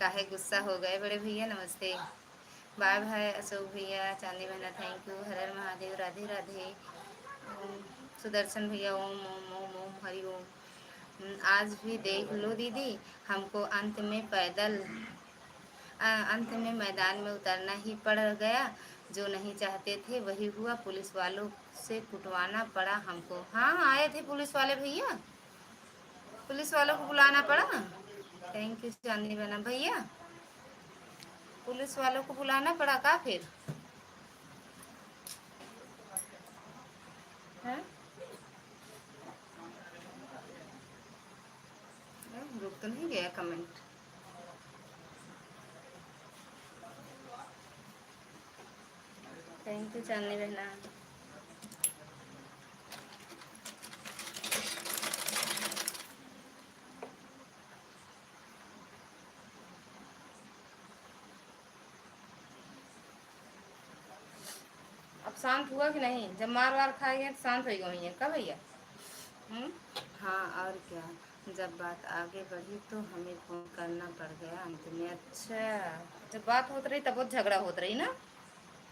काहे गुस्सा हो गए बड़े भैया। नमस्ते, बाय बाय अशोक भैया, चांदी बहना, थैंक यू। हर हर महादेव, राधे राधे। सुदर्शन भैया, ओम ओम ओम ओम हरि ओम। आज भी देख लो दीदी, हमको अंत में मैदान में उतरना ही पड़ गया, जो नहीं चाहते थे वही हुआ, पुलिस वालों से कुटवाना पड़ा हमको। हाँ आए थे पुलिस वाले भैया, पुलिस वालों को बुलाना पड़ा। थैंक यू चांदनी बहना भैया, पुलिस वालों को बुलाना पड़ा का फिर? है? रुक तो नहीं गया कमेंट? थैंक यू चांदनी बहना। अब शांत हुआ कि नहीं? जब मार वार खाएंगे तो शांत हो गई है का भैया? हाँ और क्या, जब बात आगे बढ़ी तो हमें फोन करना पड़ गया अंत में। अच्छा, जब बात होत रही तब बहुत झगड़ा होत रही ना?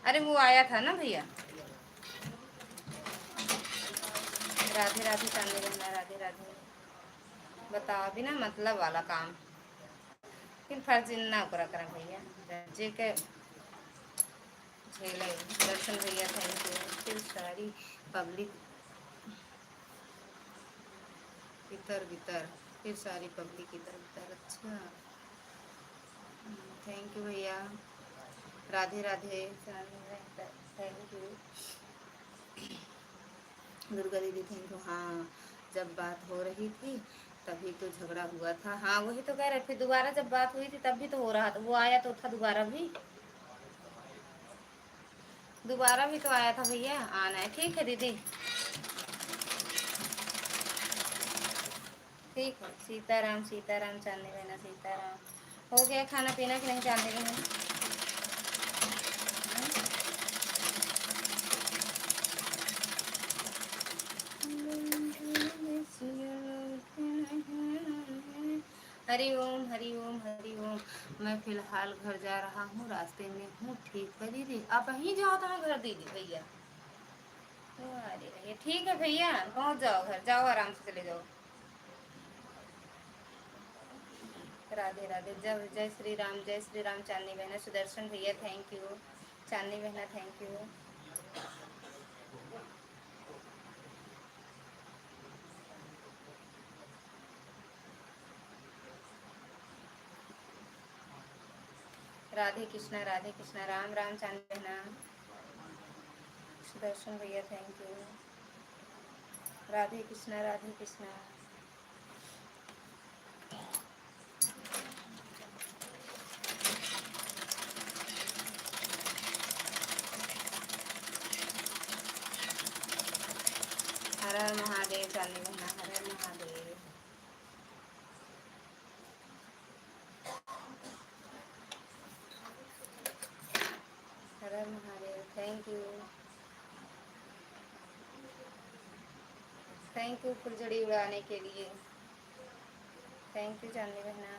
अरे वो आया था ना भैया। राधे राधे चांदनी बहना, राधे राधे। बताओ बिना मतलब वाला काम फिर फर्ज ना करा करा भैया, जे के झेले। दर्शन भैया थैंक यू। फिर सारी पब्लिक इधर भीतर, फिर सारी पब्लिक इधर भीतर। अच्छा, थैंक यू भैया, राधे राधे, थैंक यू। दुर्गा दीदी थैंक यू। हाँ जब बात हो रही थी तभी तो झगड़ा हुआ था। हाँ वही तो कह रहे, फिर दोबारा जब बात हुई थी तब भी तो हो रहा था, वो आया तो था दोबारा भी तो आया था भैया, आना है। ठीक है दीदी, ठीक है। सीताराम सीताराम चांदनी बहना, सीताराम। हो गया खाना पीना कि नहीं चांदनी बहना? हरि ओम हरि ओम हरि ओम। मैं फिलहाल घर जा रहा हूँ, रास्ते में हूँ। ठीक है दीदी, आप वहीं जाओ तो घर दीदी भैया। अरे भैया ठीक है भैया, पहुँच जाओ घर, जाओ आराम से चले जाओ। राधे राधे, जय जय श्री राम, जय श्री राम चांदनी बहना। सुदर्शन भैया थैंक यू, चांदनी बहना थैंक यू। राधे कृष्णा, राम राम चांदनी बहना। सुदर्शन भैया थैंक यू। राधे कृष्णा, राधे कृष्णा। हर हर महादेव चांदनी बहना, हर हर महादेव। हर हर Mahadev, thank you. Thank you फुलझड़ी उड़ाने के लिए, थैंक यू चांदनी बहना।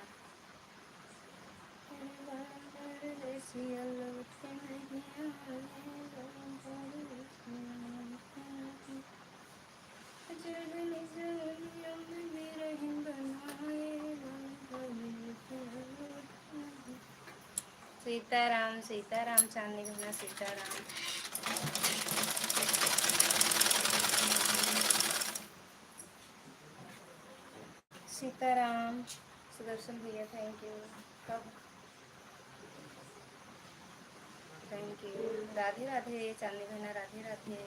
सीताराम सीताराम चांदनी बहना सीताराम। सीताराम सुदर्शन भैया थैंक यू। कब थैंक यू। राधे राधे चांदनी बहना राधे राधे।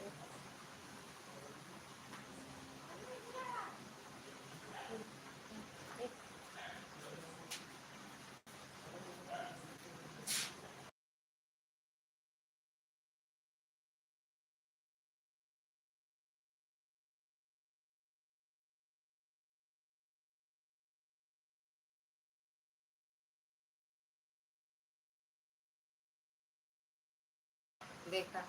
देखा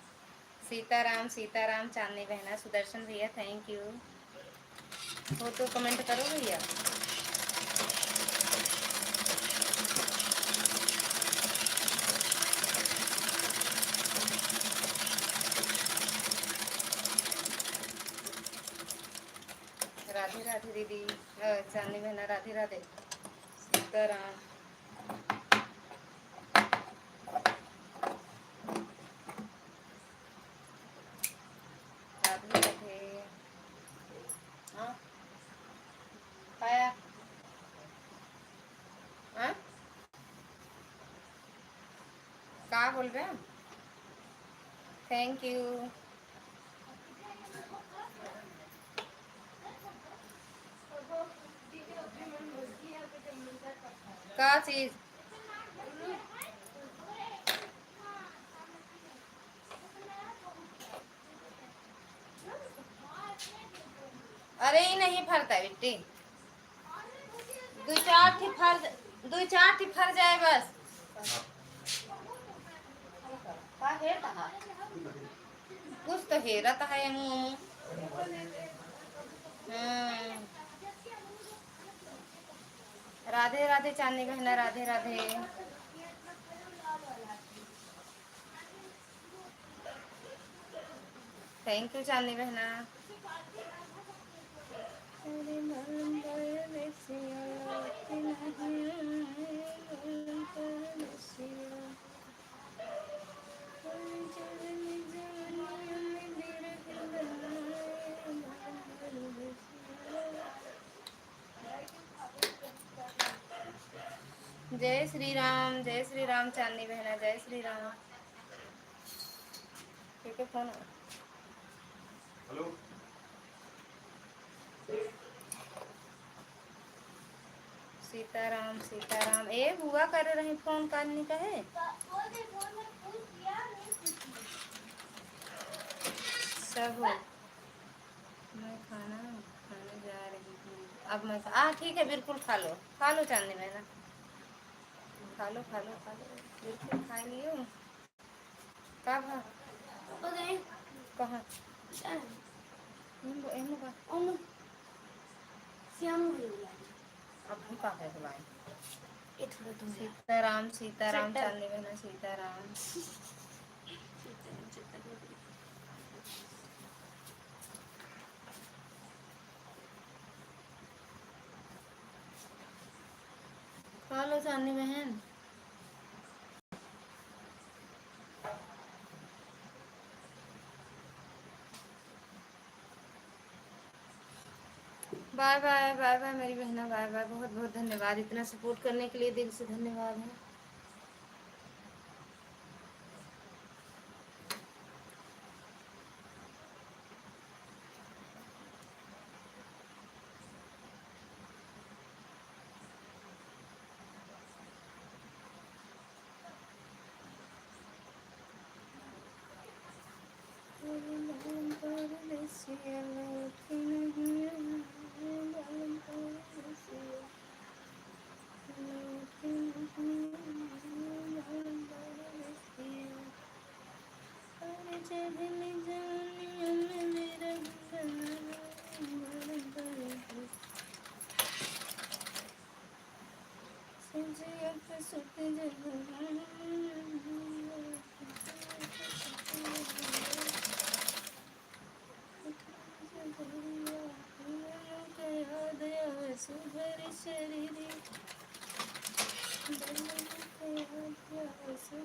सीताराम सीताराम चांदनी बहना सुदर्शन भैया थैंक यू। हो तो कमेंट करो भैया। राधे राधे दीदी चांदनी बहना राधे राधे। सीताराम राधे राधे। हाँ पाया हाँ क्या बोल रहे हैं। Thank you. क्या चीज अरे ही नहीं फरता बिट्टी। दो चार ठी फर जाए बस। का हेरता है कुछ तो हेरता है मुँह। राधे राधे चांदनी बहना राधे राधे। थैंक यू चांदनी बहना। जय श्री राम चांदनी बहना जय श्री राम। ठीक है फोन हेलो सीताराम सीताराम। ए बुआ कर रही फोन करने का है। सब मैं खाने जा रही हूँ अब मैं ठीक है बिल्कुल खा लो चांदनी बहना खा लो बिल्कुल खा लियो। कब कहाँ अब हम कहाँ बुलाए। सीताराम सीताराम चांदनी बहना सीताराम। खा लो चांदनी बहन। बाय बाय बाय बाय मेरी बहना बाय बाय। बहुत बहुत धन्यवाद इतना सपोर्ट करने के लिए दिल से धन्यवाद है।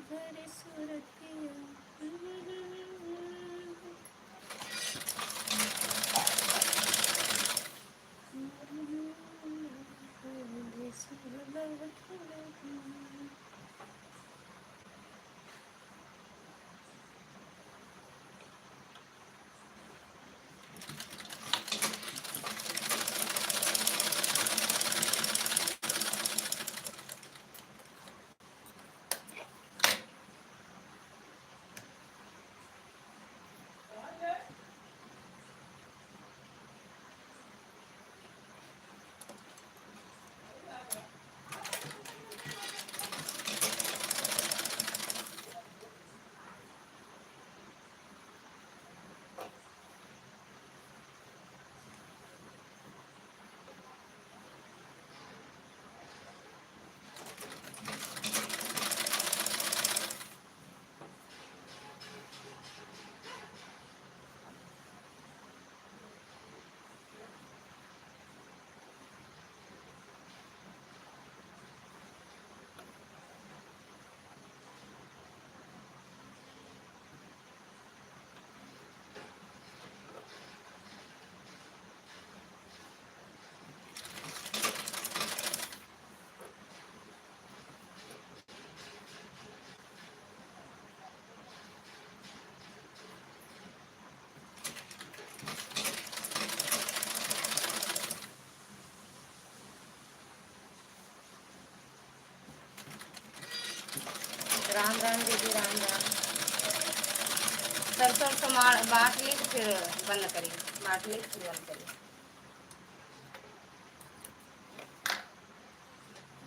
घर सूरतिया राम राम दीदी, राम राम। सरसों तो बांट ली तो फिर बंद करी, बांट ली फिर बंद करी।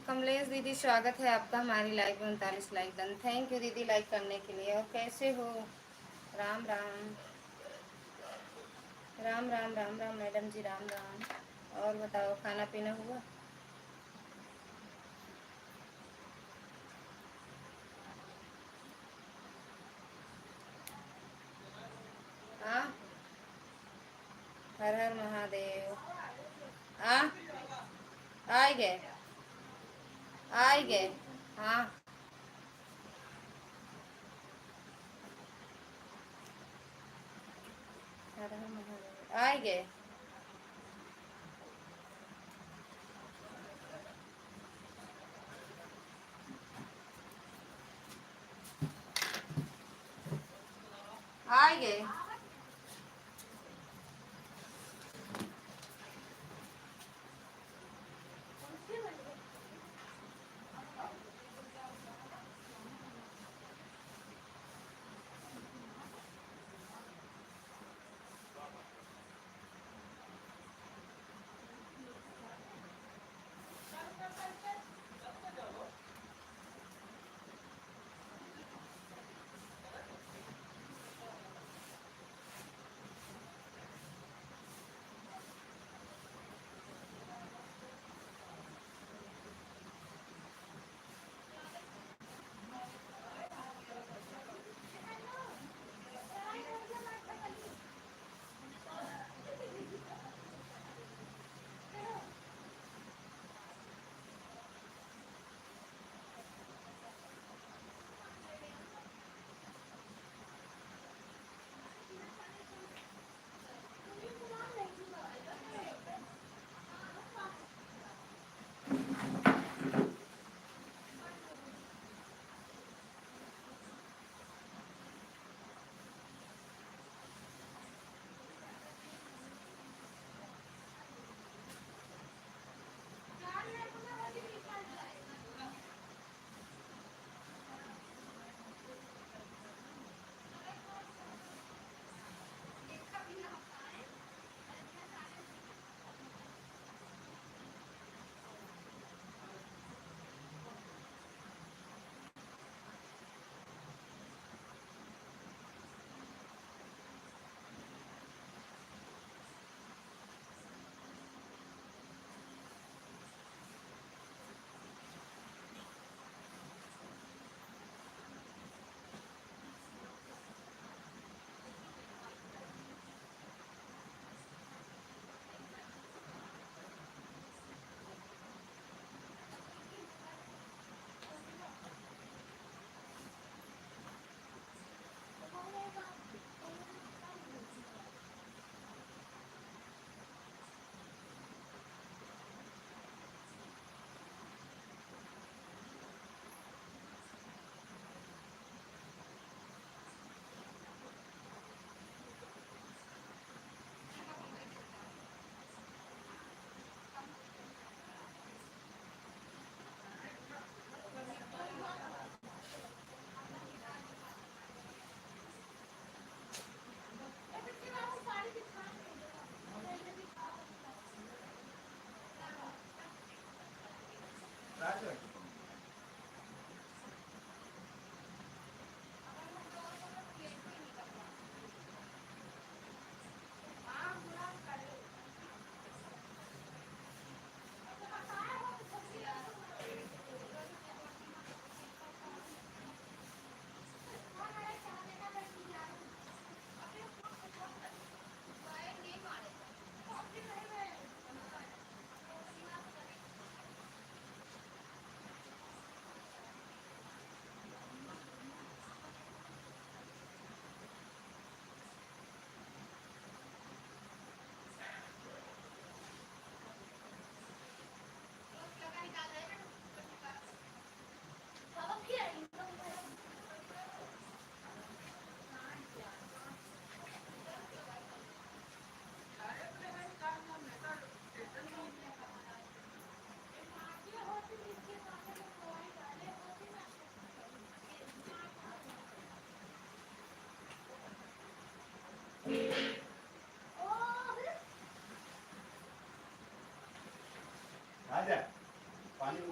कमलेश दीदी, स्वागत है आपका हमारी लाइव में। 39 लाइक डन, थैंक यू दीदी लाइक करने के लिए। और कैसे हो? राम राम राम राम राम राम मैडम जी, राम राम। और बताओ, खाना पीना हुआ? हाँ, हर हर महादेव। हाँ, आए गए, आए गए। हाँ, हर हर महादेव, आए गए। आए गए।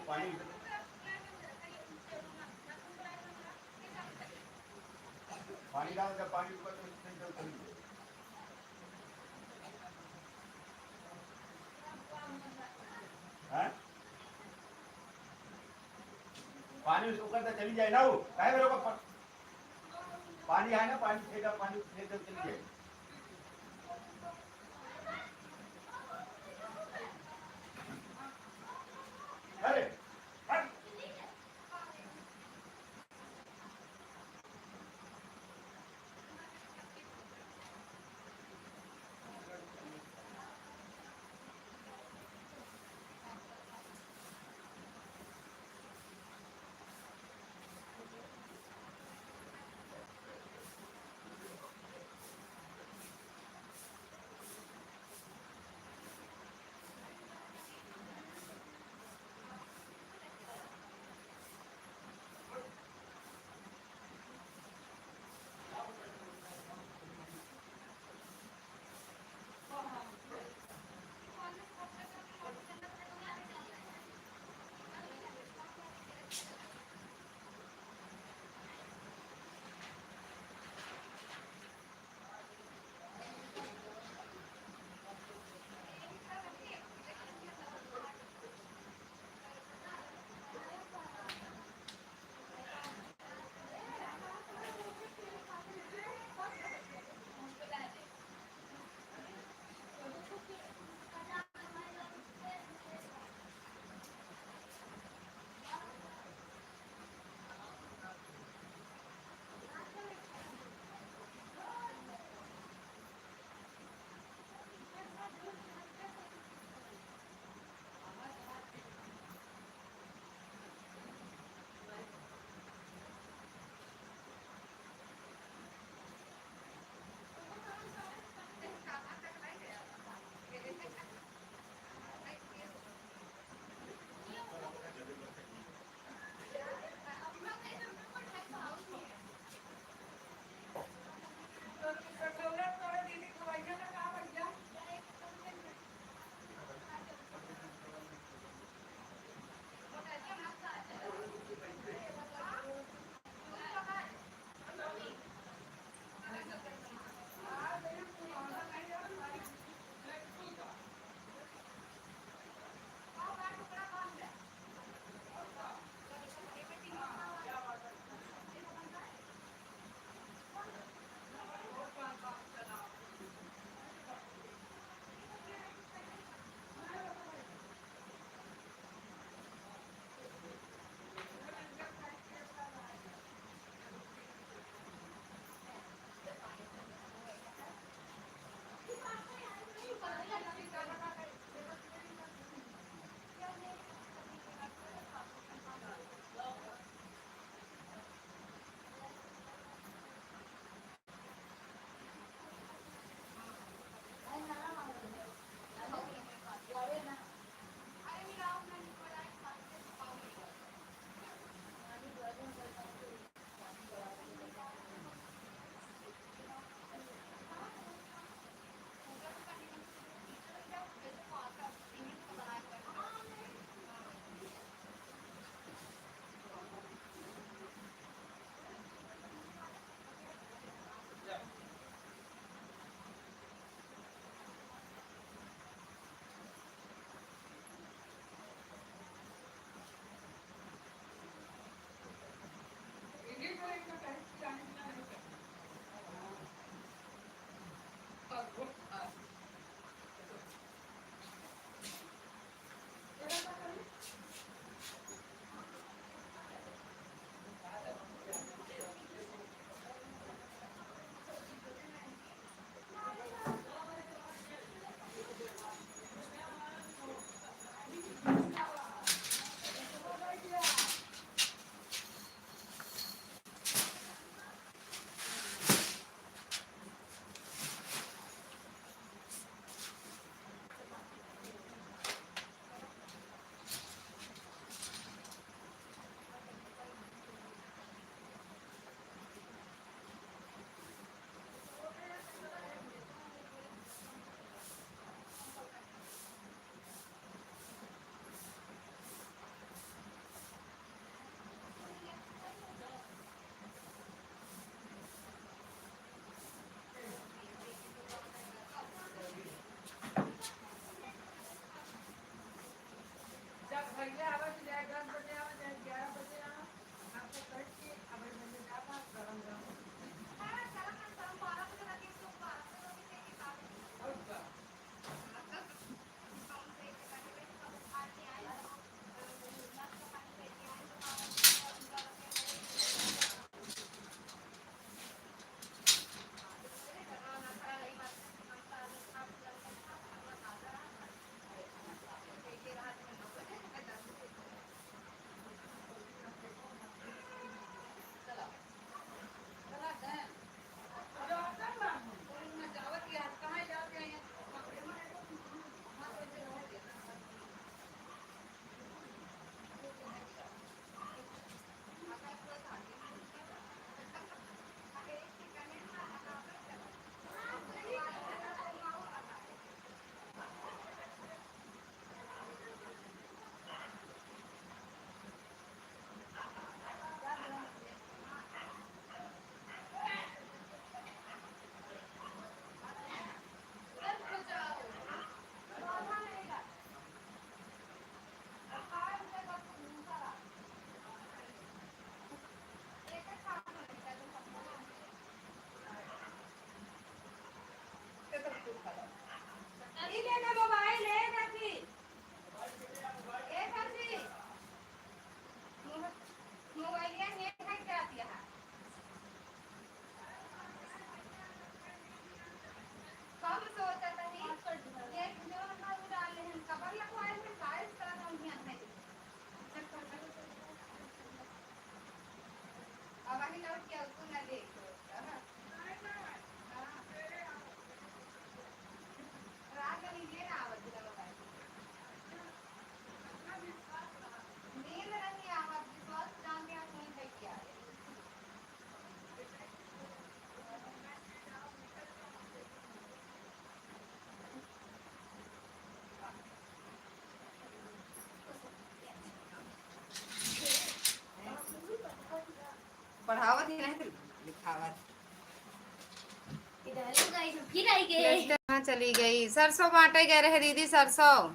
पानी पानी डाल, जब पानी ऊपर तो उसमें जल चली जाए। हैं? पानी उसके ऊपर तो चली जाए ना, वो काहे मेरे ऊपर पानी है ना, पानी फेंका, पानी फेंक जब चली जाए। अरे हट। हेलो गाइस, हम फिर आई गए। कहाँ चली गई? सरसों बांटे गए रहे दीदी, सरसों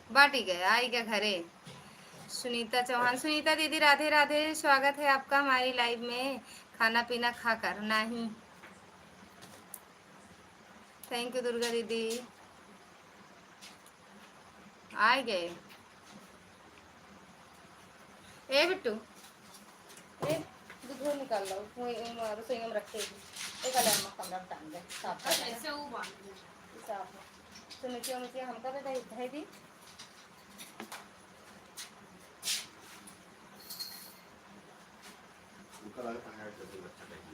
बाटी गए, आई क्या घरे? सुनीता चौहान, सुनीता दीदी राधे राधे, स्वागत है आपका हमारी लाइव में। खाना पीना खाकर नहीं। थैंक यू दुर्गा दीदी, आ गए। ए बिट्टू, ए दूध निकाल लो, रसोई में रखेगी एक अलग कमरा में टांग दे, साफ कर ऐसे वो बांध दिया। साफ है। तो नीचे हमका बताई दी। उनका लगा था तो अच्छा लगेगा।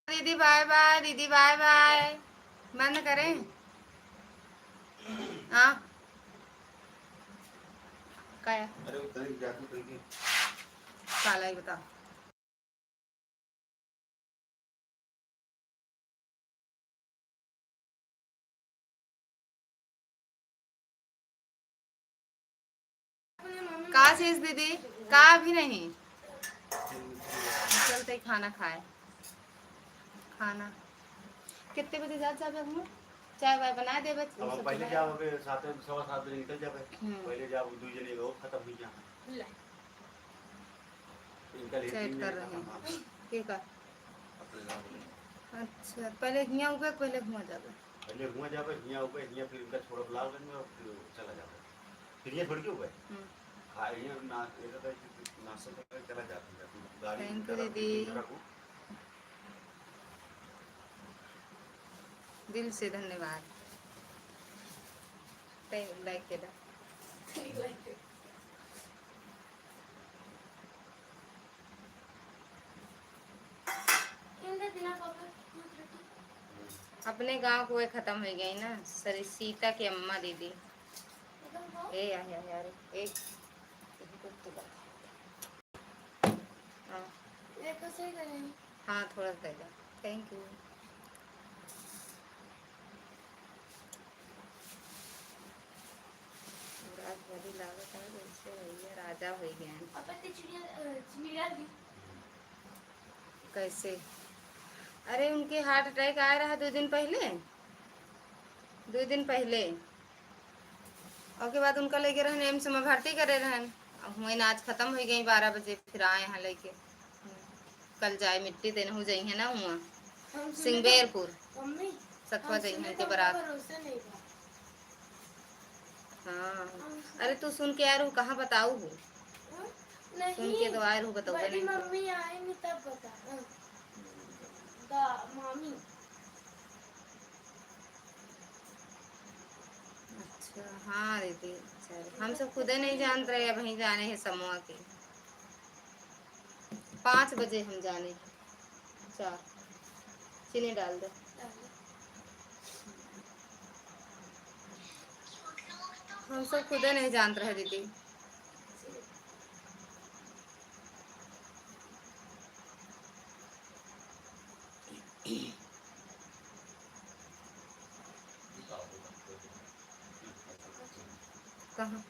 दीदी बाय बाय, दीदी बाय बाय, बंद करें? हाँ क्या है? अरे वो तरीक जाती तरीके काला ही बता। का चीज दीदी? का भी नहीं चलते ही खाना खाए। खाना कितने बजे जाबे हम? चाय वाय बना देबे। अब हम पहले जाओगे 7 सवा 7 बजे निकल जाबे। पहले जाओ 2 जने हो खत्म हो जा। इनका लेट चैट नहीं कर जाएगा रहे हम हैं ठीक है। अपने गाँव। अच्छा पहले हियाँ उगे, पहले घुमा जाबे। पहले घुमा जाबे, हियाँ हो गए, हियाँ फिर इनका छोड़ा बुलाओ लेंगे और फिर चला जाबे। फिर ये थोड़ी क्यों गए? खाए हियाँ ना ये तो नाश्ता करके चला जाते हैं। गाड़ी थैंक यू तरफ दीदी, रखो। दिल से धन्यवाद। लाइक के दा अपने गांव को खत्म हो गई ना। सरी सीता की अम्मा दीदी ए यार एक हाँ हाँ थोड़ा सा दे। Thank you. राजवाड़ी लागत है जैसे भैया राजा हो गए। कैसे? अरे उनके हार्ट अटैक आया रहा 2 दिन पहले, 2 दिन पहले। और के बाद उनका लेके रहन एम्स में भर्ती करे रहन। हुए आज खत्म हो गई 12 बजे, फिर आए यहाँ लेके। कल जाए मिट्टी देने हो जाई है ना हुआ सिंगबेरपुर सखवा जाई है के बारात। हाँ अरे तू सुन के यार कहाँ बताऊ हो? सुन के तो आयर हूँ बताऊ नहीं। मम्मी आएंगी तब बता। मामी अच्छा हाँ दीदी, हम सब खुदे नहीं जान रहे, अब वहीं जाने हैं समूह के। 5 बजे हम जाने हैं। 4 चीनी डाल दे। हम सब खुदे नहीं जानते रहे दीदी। कहाँ?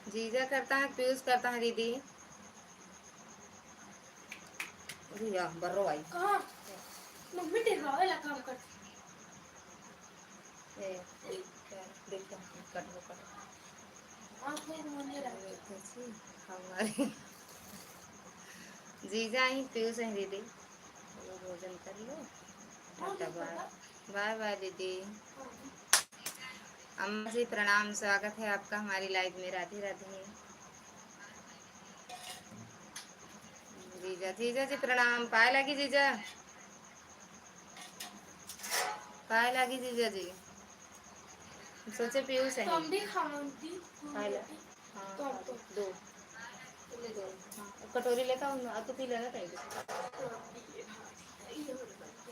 जीजा करता है, पीयूष करता है दीदी। रिया बर्रो आई कहाँ? मम्मी टिकावे ला काम कर। ए देखो कट हो कट आँख में मुझे लगता हमारे जीजा ही पीयूष है दीदी। वो भोजन कर लो। टाटा बाय बाय बाय दीदी। अम्मा जी प्रणाम, स्वागत है आपका हमारी लाइव में। राधे राधे। जीजा जीजा जी प्रणाम। पाए लगी जीजा, पाए लगी जीजा जी। सोचे पीयूष है तुम भी खाऊंगी। पाए ला। हाँ दो दो हाँ कटोरी लेता हूँ तो पी लेना कहीं।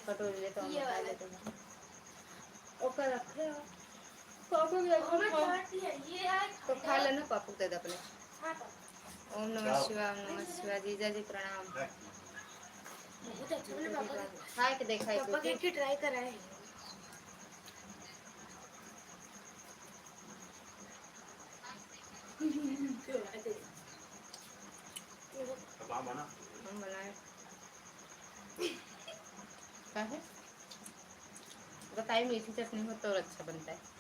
कटोरी ले तो हम ये खा वाला। लेते हैं ओकर रखे हो पापा के मम्मी खा चाहती है ये है तो खा लेना पापा को दे दे अपने हाँ पापा। ओम नमः शिवाय ओम नमः शिवाय जीजा जी प्रणाम बहुत अच्छा मैंने पापा के खाए के देखा पापा के है ट्राई करा है। कबाब बना हम बनाए क्या है बताइए मीठी चटनी हो तो और अच्छा बनता है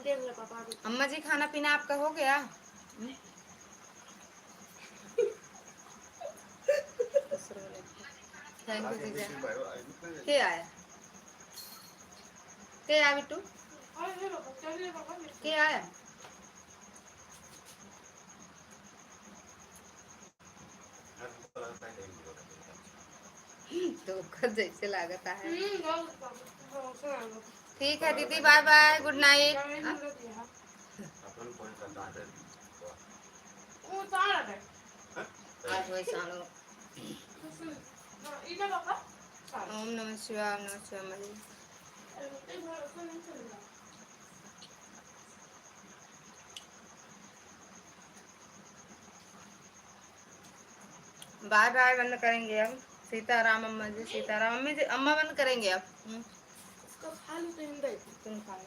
देख लो पापा अभी। अम्मा जी खाना पीना आपका हो गया थैंक यू जीजा के आया के आया बिट्टू और ये पापा चलिए पापा के आया तो ओकर जैसे लागता है ठीक है दीदी बाय बाय गुड नाइट अपन कौन करता है वो तारा है आज वही सालो इधर पापा ओम नमः शिवाय ओम नमः शिवाय मरी एक बार उसको नहीं चलेगा। बाय बाय बंद करेंगे अब सीताराम अम्मा जी सीताराम अम्मी जी अम्मा बंद करेंगे अब उसको खा लो तो हिंदी तुम खाओ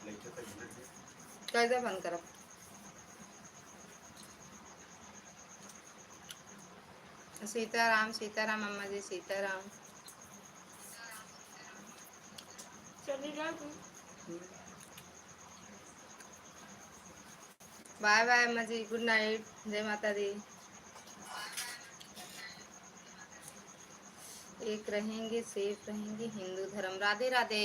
लेके तक मिनट दे कैसे बंद करो सीताराम सीताराम अम्मा जी सीताराम चली जाओ तुम। बाय बाय अम्मा जी गुड नाइट जय माता दी एक रहेंगे सेफ रहेंगे हिंदू धर्म राधे राधे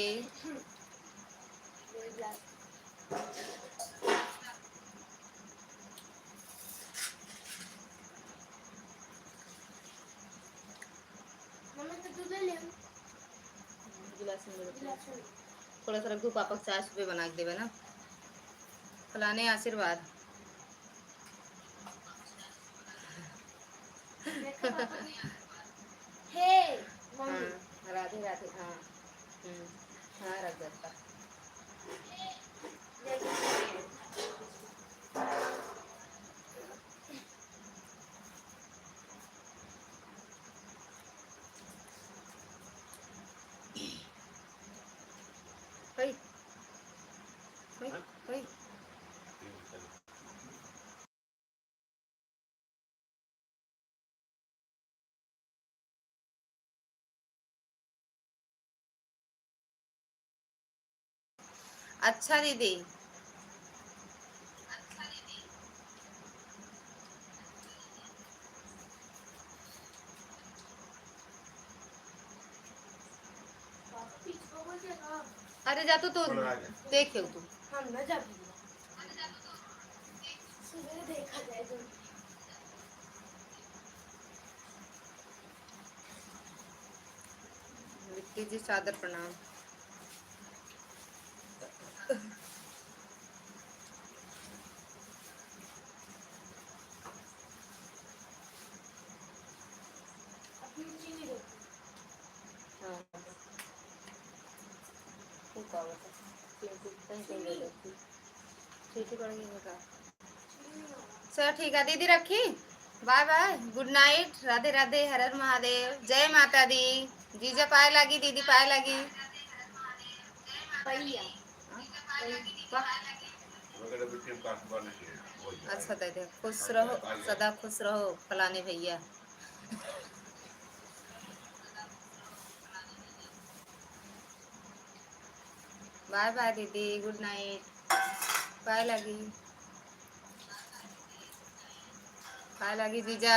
मम्मी तो दूध ले लिया गिलास में दे दो। गिलास में। थोड़ा सा रख दो पापा को चाय सुबह बना के देवे ना फलाने आशीर्वाद देखो पापा हे मम्मी हाँ राधे राधे हाँ हाँ रख देता भाई भाई भाई अच्छा दीदी पापा पीछे को बोल देगा अरे जा तो देखे तू हम ना जा सुबह देखा जाए तो विक्की जी सादर प्रणाम अपनी चीनी दो हाँ ठीक है ठीक पड़ेगी बेटा चलो ठीक है दीदी Rakhi bye bye good night Radhe Radhe हर हर महादेव जय माता दी जीजा पाए लगी दीदी पाए लगी पहिया वाह वगैरह भी टीम का अखबार नहीं है अच्छा दीदी खुश रहो सदा खुश रहो फलाने भैया बाय बाय दीदी गुड नाइट पाए लगी जीजा